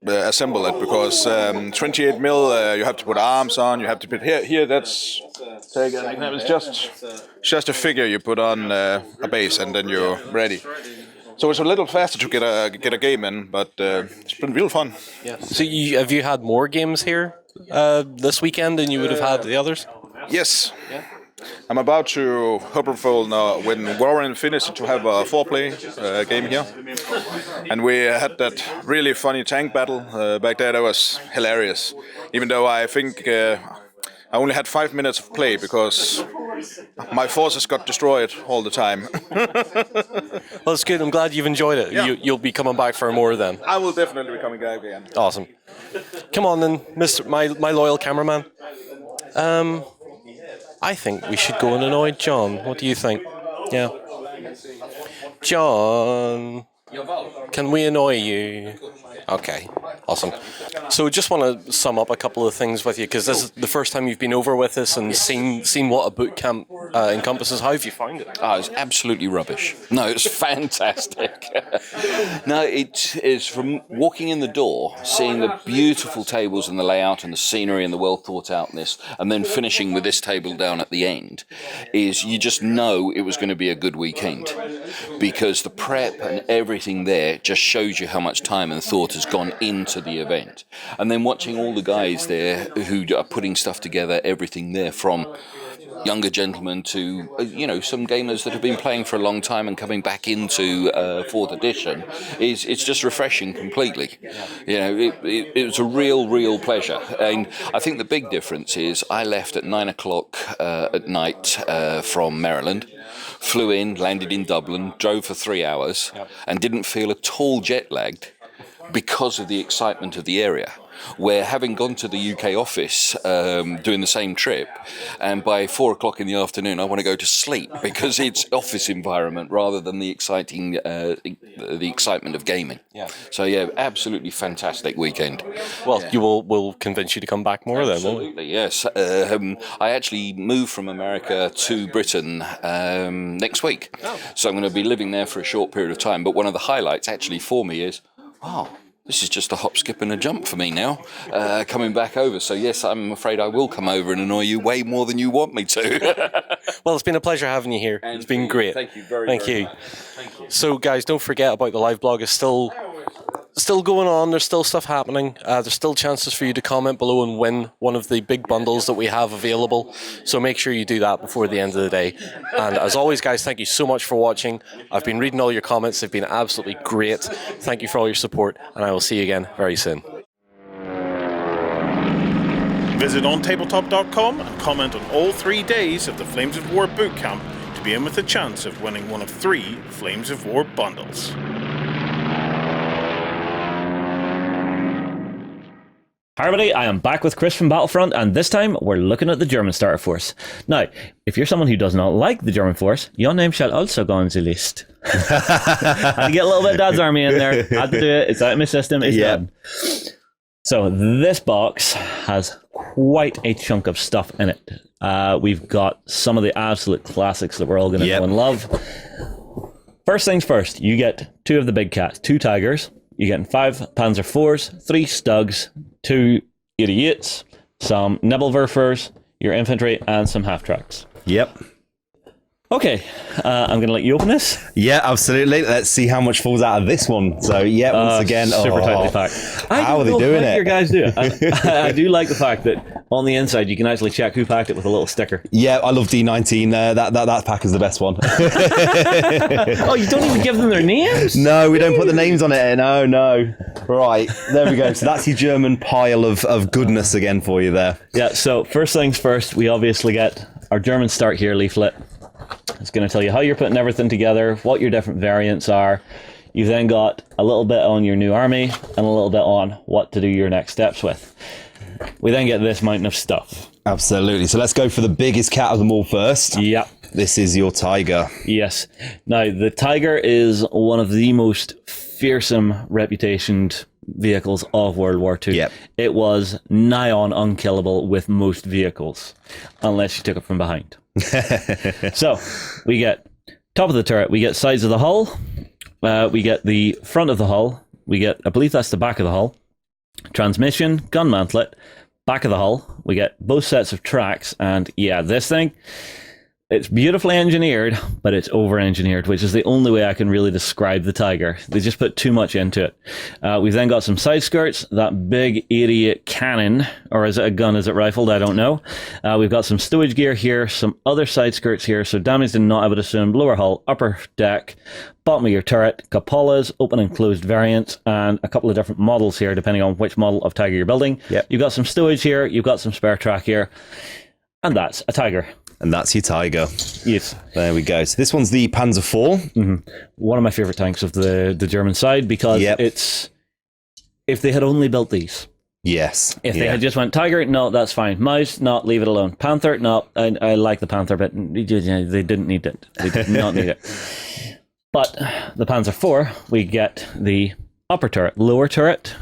assemble it, because 28 mil you have to put arms on, you have to put here that's it's just a figure you put on a base and then you're ready. So it's a little faster to get a game in, but it's been real fun. Yeah. So have you had more games here this weekend than you would have had the others? Yes. Yeah. I'm about to hopefully now when Warren finished to have a 4-play game here, and we had that really funny tank battle back there. That was hilarious. Even though I think I only had 5 minutes of play because my forces got destroyed all the time. Well, it's good. I'm glad you've enjoyed it. Yeah. You'll be coming back for more then. I will definitely be coming back again. Awesome. Come on then, Mr. My loyal cameraman. I think we should go and annoy John. What do you think? Yeah. John, can we annoy you? Okay, awesome. So just want to sum up a couple of things with you, because this is the first time you've been over with us and seen what a boot camp encompasses. How have you found it? Oh, it's absolutely rubbish. No, it's fantastic. No, it is from walking in the door, seeing the beautiful tables and the layout and the scenery and the well thought outness, and then finishing with this table down at the end, is you just know it was going to be a good weekend, because the prep and everything there just shows you how much time and thought has gone into the event. And then watching all the guys there who are putting stuff together, everything there from younger gentlemen to some gamers that have been playing for a long time and coming back into 4th edition, it's just refreshing completely. It was a real pleasure. And I think the big difference is I left at 9 o'clock at night from Maryland, flew in, landed in Dublin, drove for 3 hours, and didn't feel at all jet lagged because of the excitement of the area. Where having gone to the UK office doing the same trip, and by 4 o'clock in the afternoon I want to go to sleep because it's office environment rather than the excitement of gaming. Yeah. So yeah, absolutely fantastic weekend. Well, we'll convince you to come back more then, won't we? Absolutely, yes. I actually moved from America to Britain next week, so I'm going to be living there for a short period of time. But one of the highlights actually for me is, this is just a hop, skip and a jump for me now, coming back over. So yes, I'm afraid I will come over and annoy you way more than you want me to. Well, it's been a pleasure having you here. It's been great. Thank you very much. Thank you. So guys, don't forget about the live blog. It's still going on. There's still stuff happening. There's still chances for you to comment below and win one of the big bundles that we have available. So make sure you do that before the end of the day. And as always, guys, thank you so much for watching. I've been reading all your comments. They've been absolutely great. Thank you for all your support, and I will see you again very soon. Visit OnTableTop.com and comment on all 3 days of the Flames of War Bootcamp to be in with a chance of winning one of 3 Flames of War bundles. Hi everybody, I am back with Chris from Battlefront, and this time we're looking at the German starter force. Now, if you're someone who does not like the German force, your name shall also go on the list. Had to get a little bit of Dad's Army in there. Had to do it. It's out of my system. It's done. So this box has quite a chunk of stuff in it. We've got some of the absolute classics that we're all going to know and love. First things first, you get 2 of the big cats, 2 tigers. You're getting 5 Panzer IVs, 3 Stugs, 2 88s, some Nebelwerfers, your infantry, and some half-tracks. Yep. Okay, I'm going to let you open this. Yeah, absolutely. Let's see how much falls out of this one. So, yeah, once again, super tightly packed. How are they doing it? Your guys do it. I do like the fact that on the inside you can actually check who packed it with a little sticker. Yeah, I love D19. That pack is the best one. Oh, you don't even give them their names? No, we don't put the names on it. No. Right, there we go. So that's your German pile of goodness again for you there. Yeah, so first things first, we obviously get our German Start Here leaflet. It's going to tell you how you're putting everything together, what your different variants are. You've then got a little bit on your new army and a little bit on what to do your next steps with. We then get this mountain of stuff. Absolutely. So let's go for the biggest cat of them all first. Yep. This is your Tiger. Yes. Now, the Tiger is one of the most fearsome reputationed vehicles of World War II. Yep. It was nigh on unkillable with most vehicles, unless you took it from behind. So, we get top of the turret, we get sides of the hull, we get the front of the hull, we get, I believe that's the back of the hull, transmission, gun mantlet, back of the hull, we get both sets of tracks, and yeah, this thing, it's beautifully engineered, but it's over-engineered, which is the only way I can really describe the Tiger. They just put too much into it. We've then got some side skirts, that big idiot cannon, or is it a gun, is it rifled? I don't know. We've got some stowage gear here, some other side skirts here, so damage and not able to assume, lower hull, upper deck, bottom of your turret, cupolas, open and closed variants, and a couple of different models here, depending on which model of Tiger you're building. Yep. You've got some stowage here, you've got some spare track here, and that's a Tiger. And that's your Tiger. Yes. There we go. So this one's the Panzer IV. One of my favorite tanks of the German side, because it's, if they had only built these. Yes. If they had just went Tiger, no, that's fine. Mouse, no, leave it alone. Panther, no, I like the Panther, but they didn't need it. They did not need it. But the Panzer IV, we get the upper turret, lower turret,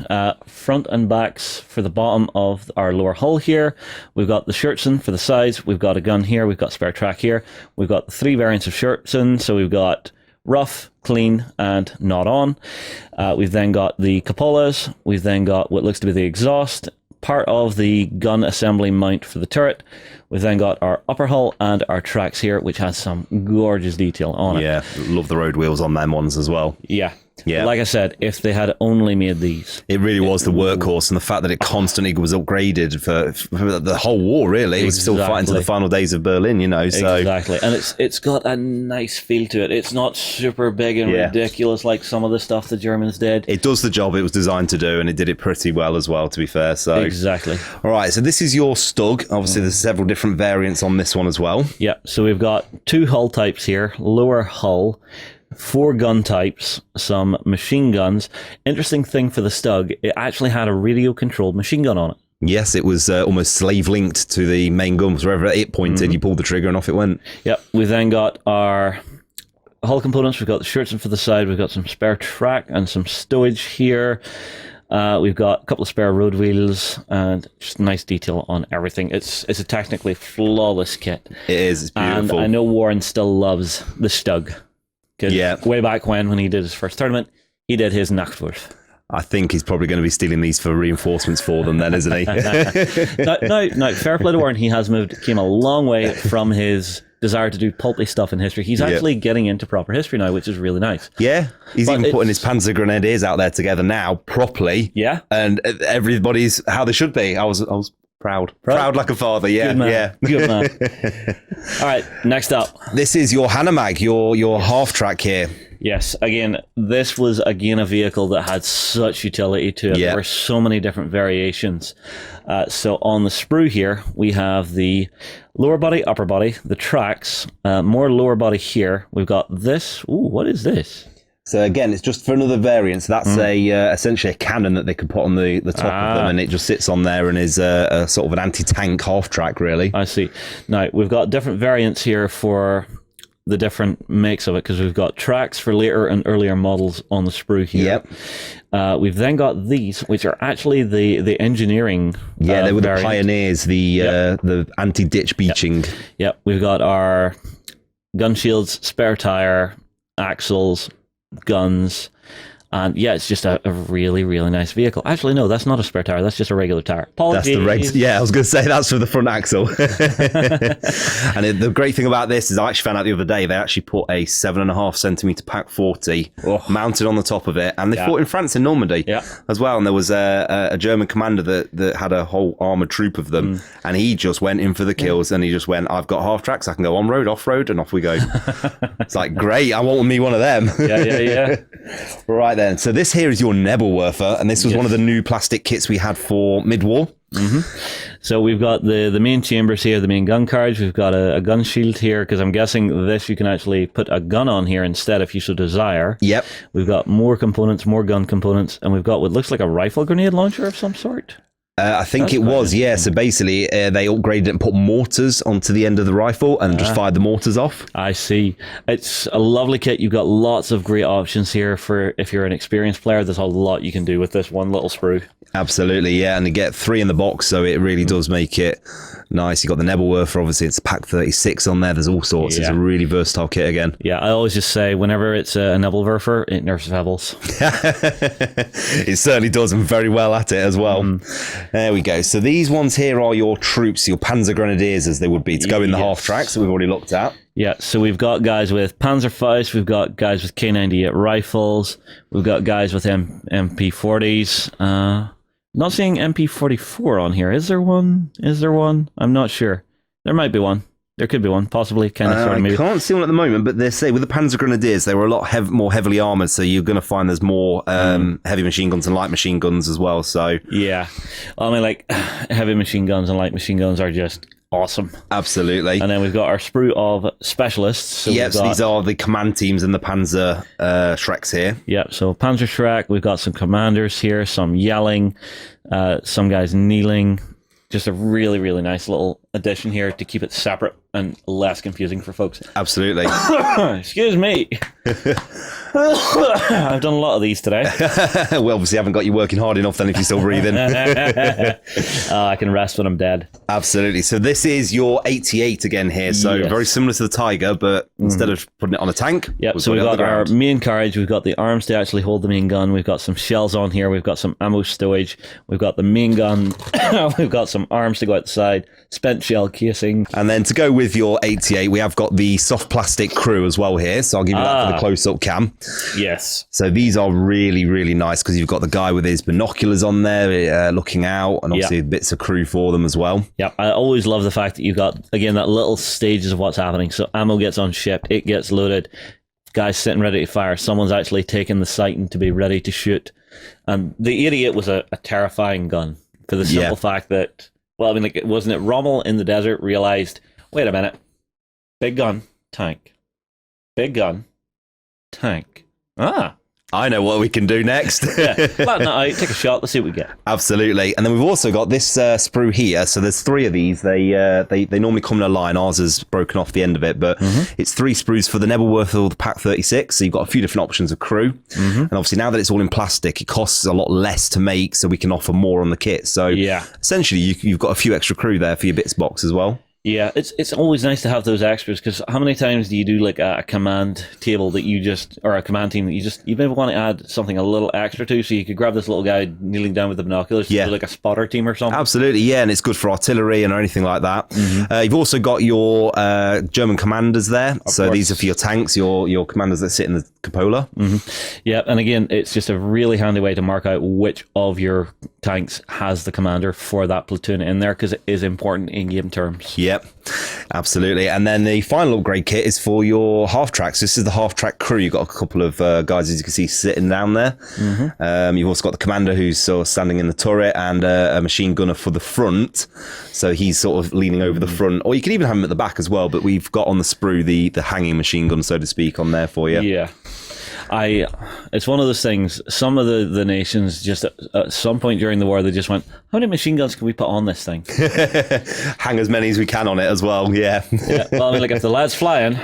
front and backs for the bottom of our lower hull here. We've got the Schutzen for the sides. We've got a gun here. We've got spare track here. We've got 3 variants of Schutzen. So we've got rough, clean, and not on. We've then got the cupolas. We've then got what looks to be the exhaust, part of the gun assembly mount for the turret. We've then got our upper hull and our tracks here, which has some gorgeous detail on it. Yeah, love the road wheels on them ones as well. Yeah. Yeah. Like I said, if they had only made these. It really was the workhorse, and the fact that it constantly was upgraded for the whole war, really. It was still fighting to the final days of Berlin, you know. So. Exactly. And it's got a nice feel to it. It's not super big and ridiculous like some of the stuff the Germans did. It does the job it was designed to do, and it did it pretty well as well, to be fair. So exactly. All right, so this is your Stug. Obviously, there's several different variants on this one as well. Yeah, so we've got 2 hull types here. Lower hull, 4 gun types, some machine guns. Interesting thing for the Stug, it actually had a radio-controlled machine gun on it. Yes, it was almost slave-linked to the main gun. Wherever it pointed, you pulled the trigger and off it went. Yep, we've then got our hull components. We've got the Schutzen for the side. We've got some spare track and some stowage here. We've got a couple of spare road wheels and just nice detail on everything. It's a technically flawless kit. It is. It's beautiful. And I know Warren still loves the Stug. Way back when he did his first tournament, he did his Nachtwurf. I think he's probably going to be stealing these for reinforcements for them then, isn't he? no, fair play to Warren. He has came a long way from his desire to do pulpy stuff in history. He's actually getting into proper history now, which is really nice. Yeah, he's even putting his Panzer Grenadiers out there together now, properly. Yeah. And everybody's how they should be. I was proud like a father. Yeah, Good man. yeah. Good man. All right, next up. This is your Hanomag, your half track here. Yes, again, this was a vehicle that had such utility to it. Yeah. There were so many different variations. So on the sprue here, we have the lower body, upper body, the tracks, more lower body here. We've got this. Ooh, what is this? So again, it's just for another variant. So that's essentially a cannon that they could put on the top of them, and it just sits on there and is a sort of an anti-tank half track, really. I see. Now, we've got different variants here for the different makes of it, because we've got tracks for later and earlier models on the sprue here. Yep. We've then got these, which are actually the engineering. Yeah, they were the variant. pioneers, the anti-ditch beaching. Yep. We've got our gun shields, spare tire, axles, guns, and it's just a really, really nice vehicle. Actually, no, that's not a spare tire. That's just a regular tire. Apologies. That's the I was going to say that's for the front axle. And the great thing about this is I actually found out the other day they actually put a 7.5 centimeter Pak 40 mounted on the top of it, and they fought in France in Normandy as well. And there was a German commander that had a whole armored troop of them, and he just went in for the kills, and he just went, "I've got half tracks, I can go on road, off road," and off we go. It's like, great, I want me one of them. Yeah. Right then, so this here is your Nebelwerfer, and this was one of the new plastic kits we had for mid-war. So we've got the main chambers here, the main gun carriage. We've got a gun shield here, because I'm guessing this you can actually put a gun on here instead if you so desire. Yep. We've got more components, more gun components, and we've got what looks like a rifle grenade launcher of some sort. I think it was, yeah. So basically, they upgraded it and put mortars onto the end of the rifle and just fired the mortars off. I see. It's a lovely kit. You've got lots of great options here for if you're an experienced player. There's a lot you can do with this one little sprue. Absolutely, yeah. And you get 3 in the box, so it really does make it nice. You got the Nebelwerfer, obviously, it's Pak 36 on there. There's all sorts. It's a really versatile kit again. Yeah, I always just say whenever it's a Nebelwerfer, it nerfs Rebels. It certainly does, and very well at it as well. There we go. So these ones here are your troops, your Panzer Grenadiers, as they would be, to go in the half tracks that we've already looked at. Yeah, so we've got guys with Panzerfaust, we've got guys with K98 rifles, we've got guys with MP40s. Not seeing MP44 on here. Is there one? I'm not sure. There might be one. There could be one, possibly. I can't see one at the moment, but they say with the Panzer Grenadiers, they were a lot more heavily armoured, so you're going to find there's more heavy machine guns and light machine guns as well. So yeah, I mean, like heavy machine guns and light machine guns are just awesome. Absolutely. And then we've got our sprue of specialists. So So these are the command teams and the Panzer Shreks here. Yep, so Panzer Shrek, we've got some commanders here, some yelling, some guys kneeling. Just a really, really nice little addition here to keep it separate and less confusing for folks. Absolutely. Excuse me. I've done a lot of these today. Well, obviously, I haven't got you working hard enough then if you're still breathing. I can rest when I'm dead. Absolutely. So this is your 88 again here. So very similar to the Tiger, but instead of putting it on a tank, so we've got our main carriage, we've got the arms to actually hold the main gun, we've got some shells on here, we've got some ammo stowage, we've got the main gun, we've got some arms to go out the side, spent shell casing. And then to go with your 88, we have got the soft plastic crew as well here. So I'll give you that for the close-up cam. Yes. So these are really, really nice because you've got the guy with his binoculars on there looking out, and obviously bits of crew for them as well. Yeah, I always love the fact that you've got, again, that little stages of what's happening. So ammo gets on ship, it gets loaded, guys sitting ready to fire, someone's actually taking the sighting to be ready to shoot. And the 88 was a terrifying gun for the simple fact that, well, I mean, like, wasn't it Rommel in the desert realized, wait a minute, big gun, tank. Big gun, tank. I know what we can do next. Flatten that out, take a shot, let's see what we get. Absolutely. And then we've also got this sprue here. So there's 3 of these. They normally come in a line. Ours is broken off the end of it, but it's 3 sprues for the Nebelwerth or the Pack 36. So you've got a few different options of crew. And obviously now that it's all in plastic, it costs a lot less to make, so we can offer more on the kit. So essentially you've got a few extra crew there for your bits box as well. Yeah, it's always nice to have those extras, because how many times do you do like a command table that you just, or a command team that you maybe want to add something a little extra to, so you could grab this little guy kneeling down with the binoculars to do like a spotter team or something. Absolutely, yeah, and it's good for artillery and anything like that. You've also got your German commanders there, so these are for your tanks, your commanders that sit in the cupola. Yeah, and again, it's just a really handy way to mark out which of your tanks has the commander for that platoon in there, because it is important in game terms. Yep, absolutely. And then the final upgrade kit is for your half tracks. This is the half track crew. You've got a couple of guys, as you can see, sitting down there. You've also got the commander who's sort of standing in the turret, and a machine gunner for the front. So he's sort of leaning over the front, or you can even have him at the back as well. But we've got on the sprue the hanging machine gun, so to speak, on there for you. Yeah. It's one of those things, some of the nations just at some point during the war, they just went, how many machine guns can we put on this thing? Hang as many as we can on it as well, yeah. Well, I mean, like, if the lad's flying.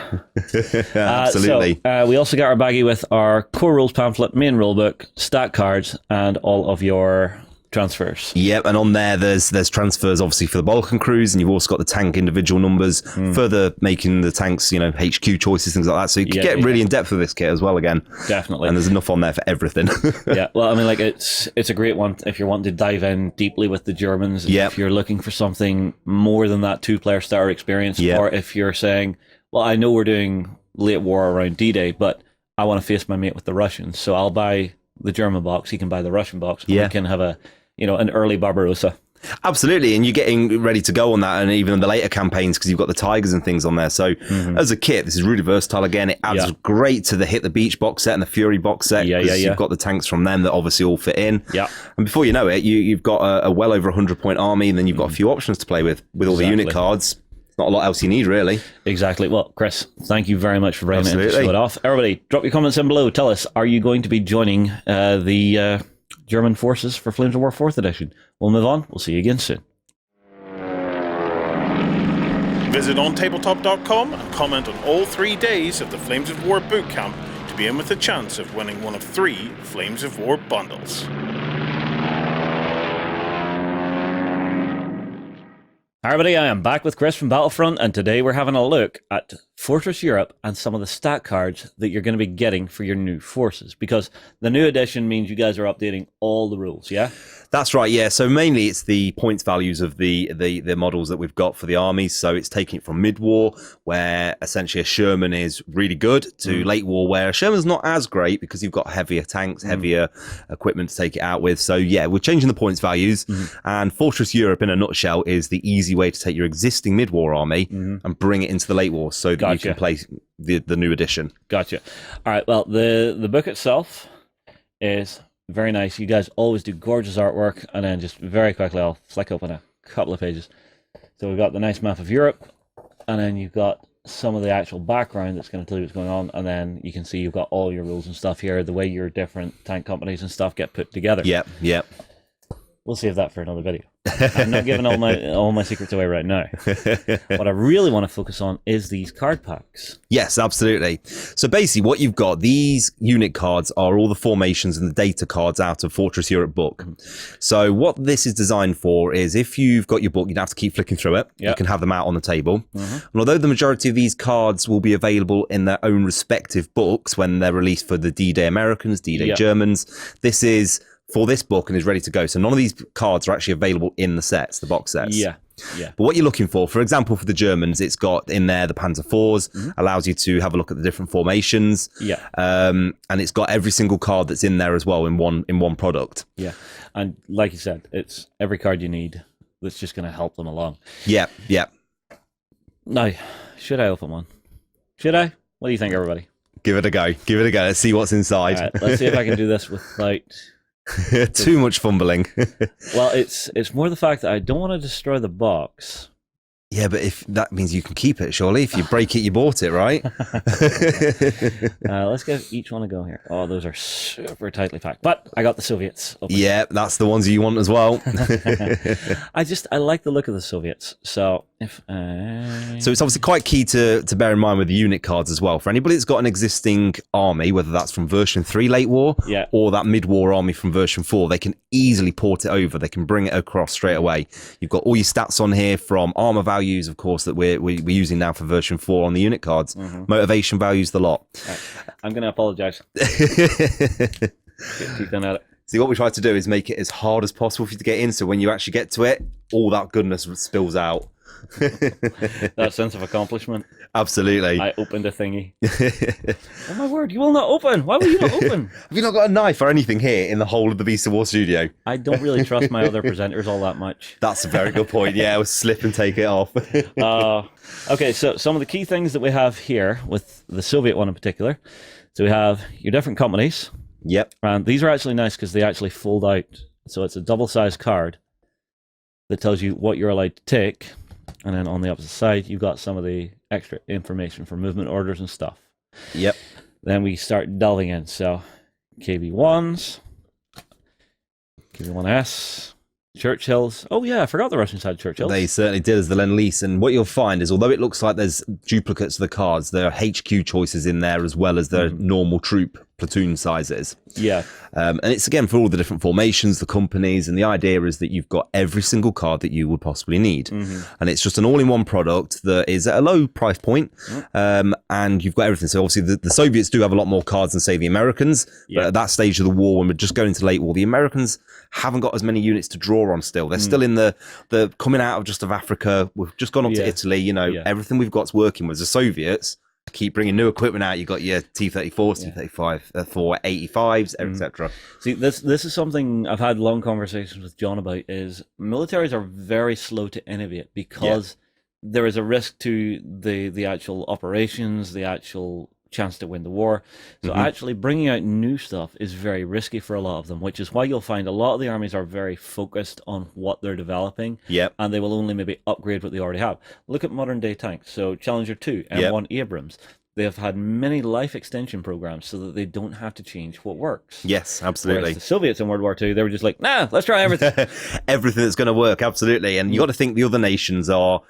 Absolutely. We also got our baggie with our core rules pamphlet, main rulebook, stat cards, and all of your transfers. Yep, and on there's transfers obviously for the Balkan crews, and you've also got the tank individual numbers, further making the tanks, HQ choices, things like that. So you can get really in depth with this kit as well again. Definitely. And there's enough on there for everything. Yeah, well, I mean, like, it's a great one if you're wanting to dive in deeply with the Germans. If you're looking for something more than that 2-player starter experience, or if you're saying, well, I know we're doing late war around D-Day, but I want to face my mate with the Russians, so I'll buy the German box, he can buy the Russian box, and we can have an early Barbarossa. Absolutely, and you're getting ready to go on that, and even in the later campaigns, because you've got the Tigers and things on there. So as a kit, this is really versatile. Again, it adds great to the Hit the Beach box set and the Fury box set. You've got the tanks from them that obviously all fit in. And before you know it, you've got a well over 100-point army, and then you've got a few options to play with all the unit cards. Not a lot else you need, really. Exactly. Well, Chris, thank you very much for bringing it in to show it off. Everybody, drop your comments in below. Tell us, are you going to be joining the German forces for Flames of War 4th edition? We'll move on. We'll see you again soon. Visit OnTableTop.com and comment on all 3 days of the Flames of War bootcamp to be in with a chance of winning one of 3 Flames of War bundles. Hi everybody, I am back with Chris from Battlefront, and today we're having a look at Fortress Europe and some of the stat cards that you're going to be getting for your new forces, because the new edition means you guys are updating all the rules, yeah? That's right, yeah. So mainly it's the points values of the models that we've got for the armies. So it's taking it from mid-war, where essentially a Sherman is really good, to late war, where a Sherman's not as great because you've got heavier tanks, heavier equipment to take it out with. So yeah, we're changing the points values, and Fortress Europe in a nutshell is the easy way to take your existing mid-war army and bring it into the late war, so that you can play the new edition. Gotcha. All right, well, the book itself is very nice. You guys always do gorgeous artwork, and then just very quickly I'll flick open a couple of pages. So we've got the nice map of Europe, and then you've got some of the actual background that's going to tell you what's going on, and then you can see you've got all your rules and stuff here, the way your different tank companies and stuff get put together. Yep. We'll save that for another video. I'm not giving all my secrets away right now. What I really want to focus on is these card packs. Yes, absolutely. So basically what you've got, these unit cards are all the formations and the data cards out of Fortress Europe book. So what this is designed for is if you've got your book, you'd have to keep flicking through it. Yep. You can have them out on the table. And although the majority of these cards will be available in their own respective books when they're released for the D-Day Americans, D-Day Germans, this is for this book and is ready to go. So none of these cards are actually available in the sets, the box sets. Yeah. But what you're looking for example, for the Germans, it's got in there the Panzer IVs, allows you to have a look at the different formations. Yeah. And it's got every single card that's in there as well in one product. Yeah. And like you said, it's every card you need that's just going to help them along. Yeah. Now, should I open one? Should I? What do you think, everybody? Give it a go. Let's see what's inside. All right, let's see if I can do this without too much fumbling. Well, it's more the fact that I don't want to destroy the box. Yeah, but if that means you can keep it, surely. If you break it, you bought it, right? Let's give each one a go here. Oh, those are super tightly packed. But I got the Soviets open. Yeah, that's the ones you want as well. I like the look of the Soviets. So So it's obviously quite key to bear in mind with the unit cards as well. For anybody that's got an existing army, whether that's from version 3 late war or that mid-war army from version 4, they can easily port it over. They can bring it across straight away. You've got all your stats on here from armor values, of course, that we're using now for version 4 on the unit cards. Motivation values, the lot. I'm going to apologize. Keep going at it. See, what we try to do is make it as hard as possible for you to get in, so when you actually get to it, all that goodness spills out. That sense of accomplishment. Absolutely. I opened a thingy. Oh my word, you will not open. Why will you not open? Have you not got a knife or anything here in the whole of the Beast of War studio? I don't really trust my other presenters all that much. That's a very good point. Yeah, we'll slip and take it off. Okay, so some of the key things that we have here with the Soviet one in particular. So we have your different companies. Yep. And these are actually nice because they actually fold out. So it's a double-sized card that tells you what you're allowed to take. And then on the opposite side, you've got some of the extra information for movement orders and stuff. Yep. Then we start delving in. So KB1s, KB1S, Churchills. Oh yeah, I forgot the Russians had Churchills. They certainly did, as the Lend-Lease. And what you'll find is, although it looks like there's duplicates of the cards, there are HQ choices in there as well as the normal troop platoon sizes. Yeah. And it's again for all the different formations, the companies, and the idea is that you've got every single card that you would possibly need. And it's just an all-in-one product that is at a low price point, and you've got everything. So obviously the Soviets do have a lot more cards than, say, the Americans, but at that stage of the war, when we're just going into late war, the Americans haven't got as many units to draw on still. They're still in the coming out of just of Africa. We've just gone up to Italy, everything we've got's working with. The Soviets keep bringing new equipment out. You got your T-34s, T-35, 485s, etc. See, this is something I've had long conversations with John about. Is militaries are very slow to innovate because there is a risk to the actual operations, the actual chance to win the war. So actually bringing out new stuff is very risky for a lot of them, which is why you'll find a lot of the armies are very focused on what they're developing. And they will only maybe upgrade what they already have. Look at modern day tanks. So Challenger 2, M1 Abrams. They have had many life extension programs so that they don't have to change what works. Yes, absolutely. Whereas the Soviets in World War II, they were just like, nah, let's try everything. Everything that's going to work, absolutely. And you got to think the other nations are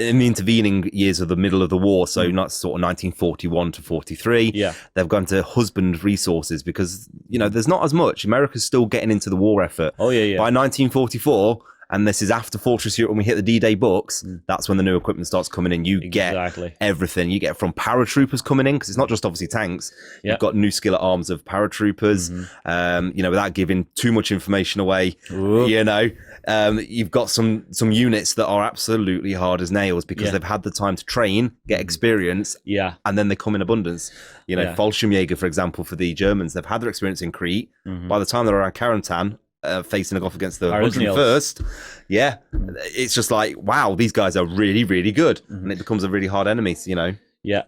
in the intervening years of the middle of the war, so not sort of 1941 to 43. They've gone to husband resources because, there's not as much. America's still getting into the war effort. By 1944, and this is after Fortress Europe, when we hit the D-Day books, that's when the new equipment starts coming in. You get everything. You get from paratroopers coming in, because it's not just obviously tanks. You've got new skillet arms of paratroopers, without giving too much information away, you've got some units that are absolutely hard as nails because they've had the time to train, get experience, and then they come in abundance. Fallschirmjäger, for example, for the Germans, they've had their experience in Crete. By the time they're around Carentan, facing off against the 101st, it's just like, wow, these guys are really, really good, and it becomes a really hard enemy.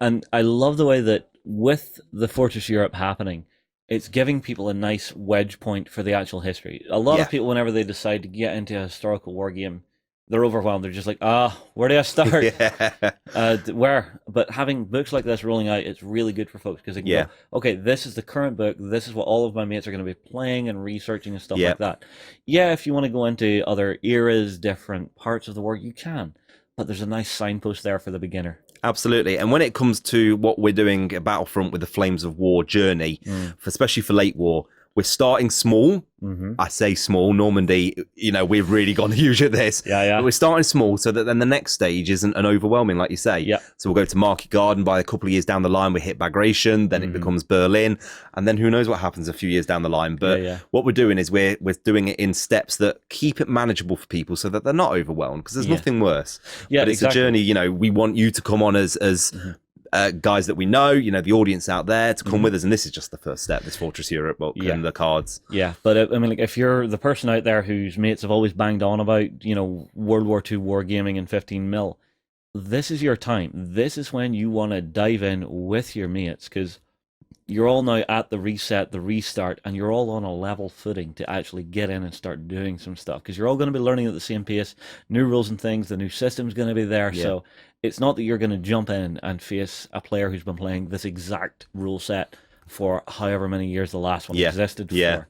And I love the way that with the Fortress Europe happening, it's giving people a nice wedge point for the actual history. A lot of people, whenever they decide to get into a historical war game, they're overwhelmed. They're just like, where do I start? Where? But having books like this rolling out, it's really good for folks because they can go, okay, this is the current book. This is what all of my mates are going to be playing and researching and stuff like that. Yeah, if you want to go into other eras, different parts of the war, you can. But there's a nice signpost there for the beginner. Absolutely. And when it comes to what we're doing at Battlefront with the Flames of War journey, especially for late war, we're starting small. I say small. Normandy, we've really gone huge at this. But we're starting small so that then the next stage isn't an overwhelming, like you say. So we'll go to Market Garden. By a couple of years down the line, we hit Bagration. Then it becomes Berlin. And then who knows what happens a few years down the line. But what we're doing is we're doing it in steps that keep it manageable for people so that they're not overwhelmed, because there's nothing worse. But it's a journey, we want you to come on as guys that we know, the audience out there to come with us, and this is just the first step, this Fortress Europe book and the cards. But I mean, like, if you're the person out there whose mates have always banged on about, World War II wargaming in 15 mil, this is your time. This is when you want to dive in with your mates, because you're all now at the reset, the restart, and you're all on a level footing to actually get in and start doing some stuff, because you're all going to be learning at the same pace, new rules and things, the new system's going to be there. So it's not that you're going to jump in and face a player who's been playing this exact rule set for however many years the last one existed for.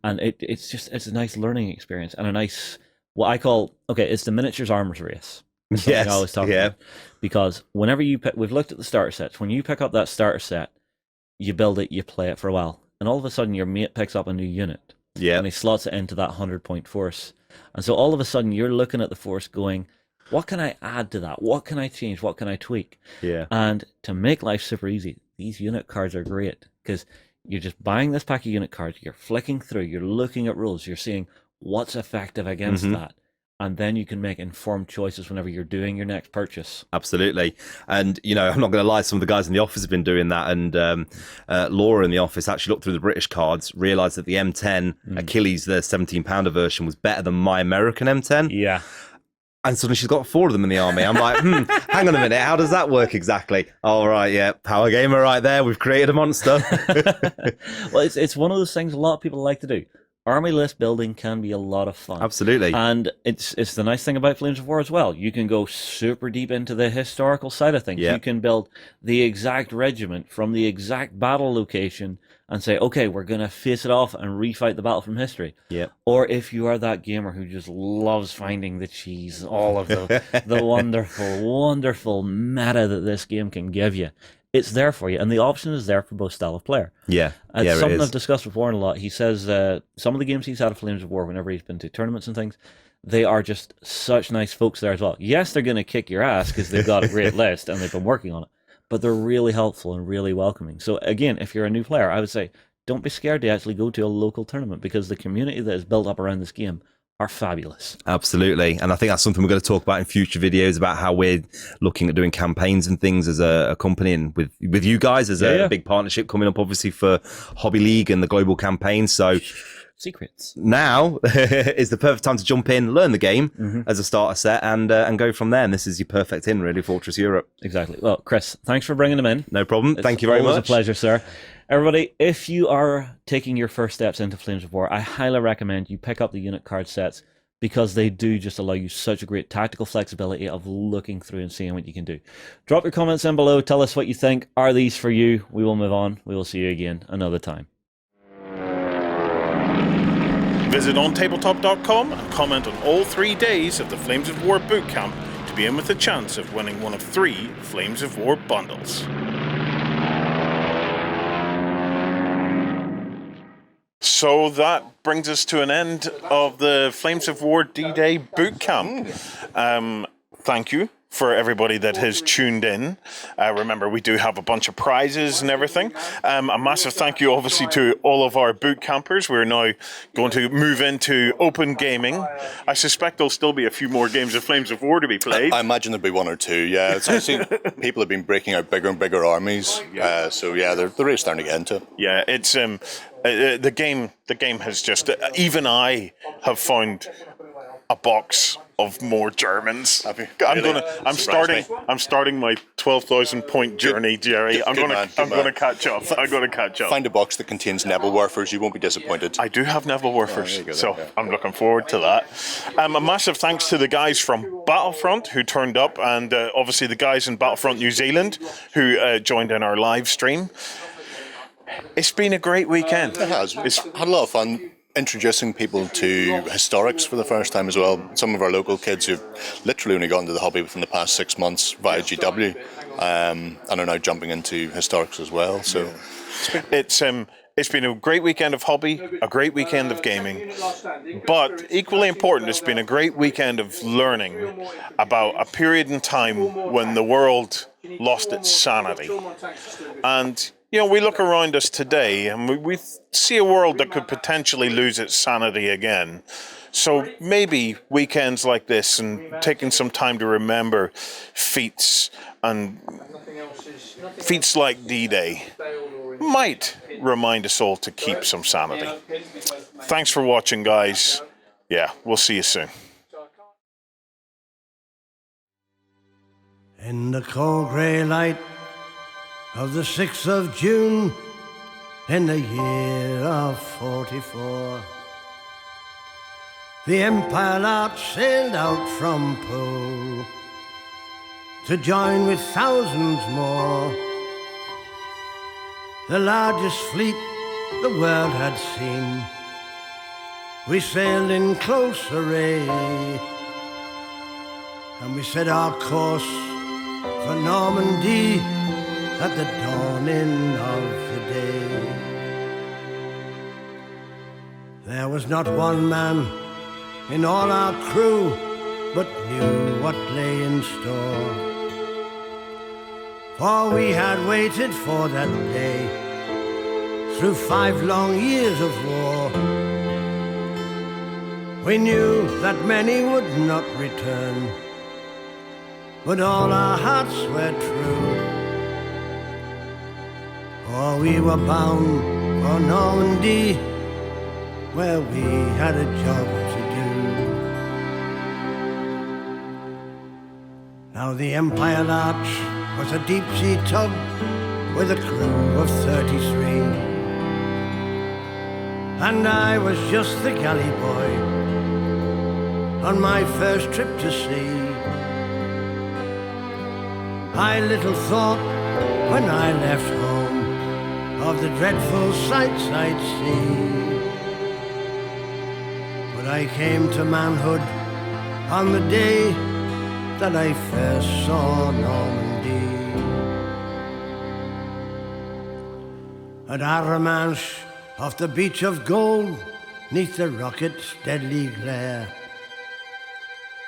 And it's a nice learning experience and a nice, what I call, it's the miniatures arms race. I always talk about. Because whenever we've looked at the starter sets, when you pick up that starter set, you build it, you play it for a while, and all of a sudden your mate picks up a new unit. And he slots it into that 100-point force. And so all of a sudden you're looking at the force going, what can I add to that? What can I change? What can I tweak? And to make life super easy, these unit cards are great, because you're just buying this pack of unit cards, you're flicking through, you're looking at rules, you're seeing what's effective against that. And then you can make informed choices whenever you're doing your next purchase. Absolutely. And, I'm not going to lie, some of the guys in the office have been doing that. And Laura in the office actually looked through the British cards, realised that the M10 Achilles, the 17-pounder version, was better than my American M10. And suddenly she's got 4 of them in the army. I'm like, hang on a minute, how does that work exactly? Oh, right, power gamer right there. We've created a monster. Well, it's one of those things a lot of people like to do. Army list building can be a lot of fun. Absolutely. And it's the nice thing about Flames of War as well. You can go super deep into the historical side of things. You can build the exact regiment from the exact battle location and say, okay, we're going to face it off and refight the battle from history. Or if you are that gamer who just loves finding the cheese, all of the wonderful, wonderful meta that this game can give you, it's there for you, and the option is there for both style of player. It's something I've discussed with Warren a lot. He says some of the games he's had of Flames of War, whenever he's been to tournaments and things, they are just such nice folks there as well. Yes, they're going to kick your ass because they've got a great list and they've been working on it, but they're really helpful and really welcoming. So again, if you're a new player, I would say don't be scared to actually go to a local tournament, because the community that is built up around this game are fabulous. Absolutely. And I think that's something we're going to talk about in future videos, about how we're looking at doing campaigns and things as a company, and with you guys as a big partnership coming up, obviously, for Hobby League and the global campaign. So secrets. Now is the perfect time to jump in, learn the game as a starter set, and go from there. And this is your perfect in, really, Fortress Europe. Exactly. Well, Chris, thanks for bringing them in. No problem. Thank you very much. It was a pleasure, sir. Everybody, if you are taking your first steps into Flames of War, I highly recommend you pick up the unit card sets, because they do just allow you such a great tactical flexibility of looking through and seeing what you can do. Drop your comments in below. Tell us what you think. Are these for you? We will move on. We will see you again another time. Visit OnTableTop.com and comment on all 3 days of the Flames of War bootcamp to be in with a chance of winning one of 3 Flames of War bundles. So that brings us to an end of the Flames of War D-Day bootcamp. Thank you for everybody that has tuned in. Remember, we do have a bunch of prizes and everything. A massive thank you, obviously, to all of our boot campers. We're now going to move into open gaming. I suspect there'll still be a few more games of Flames of War to be played. I imagine there'll be 1 or 2, yeah. It's actually, people have been breaking out bigger and bigger armies. So, yeah, they're really starting to get into it. Yeah, it's the game has just... even I have found a box of more Germans. Happy. I'm Really? Surprised me. starting my 12,000 point journey, Jerry. I'm Good gonna man. catch up. I'm gonna catch up. Find a box that contains Nebelwerfers. You won't be disappointed. I do have Neville Werfers, there you go, so yeah. I'm looking forward to that. A massive thanks to the guys from Battlefront who turned up, and obviously the guys in Battlefront New Zealand who joined in our live stream. It's been a great weekend. It has. It's had a lot of fun introducing people to historics for the first time as well. Some of our local kids who've literally only got into the hobby within the past 6 months via GW and are now jumping into historics as well. So It's been a great weekend of hobby, a great weekend of gaming, but equally important, it's been a great weekend of learning about a period in time when the world lost its sanity. And we look around us today and we see a world that could potentially lose its sanity again. So maybe weekends like this and taking some time to remember feats like D-Day might remind us all to keep some sanity. Thanks for watching, guys. Yeah, we'll see you soon. In the cold grey light of the 6th of June, in the year of 44, the Empire Lark sailed out from Pole to join with thousands more. The largest fleet the world had seen, we sailed in close array, and we set our course for Normandy at the dawning of the day. There was not one man in all our crew but knew what lay in store, for we had waited for that day through 5 long years of war. We knew that many would not return, but all our hearts were true, for we were bound for Normandy, where we had a job to do. Now the Empire Lark was a deep-sea tug with a crew of 33, and I was just the galley boy on my first trip to sea. I little thought when I left home of the dreadful sights I'd see, but I came to manhood on the day that I first saw Normandy. At Arromanches, off the beach of gold, 'neath the rocket's deadly glare,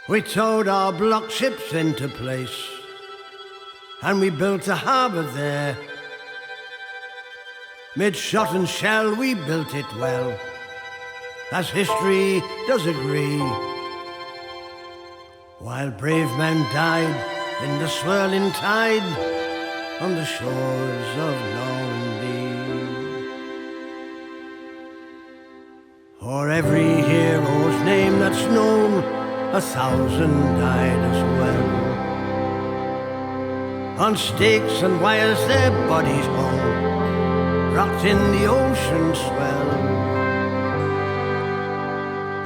we towed our block ships into place, and we built a harbour there. Mid shot and shell we built it well, as history does agree, while brave men died in the swirling tide on the shores of Normandy. For every hero's name that's known, 1,000 died as well. On stakes and wires their bodies hung, rocked in the ocean swell.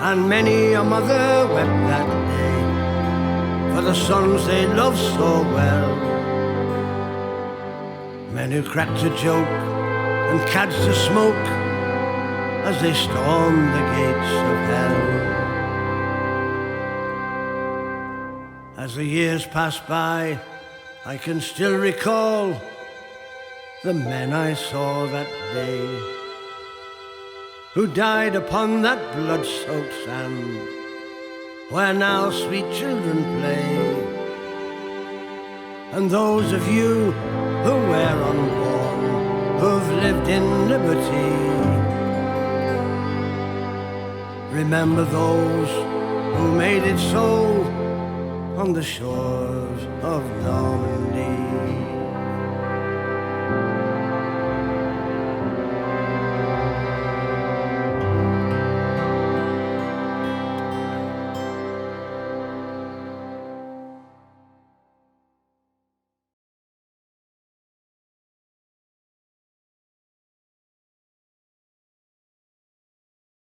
And many a mother wept that day for the sons they loved so well. Men who cracked a joke and cadged a smoke as they stormed the gates of hell. As the years pass by, I can still recall the men I saw that day, who died upon that blood-soaked sand where now sweet children play. And those of you who were unborn, who've lived in liberty, remember those who made it so on the shores of Normandy.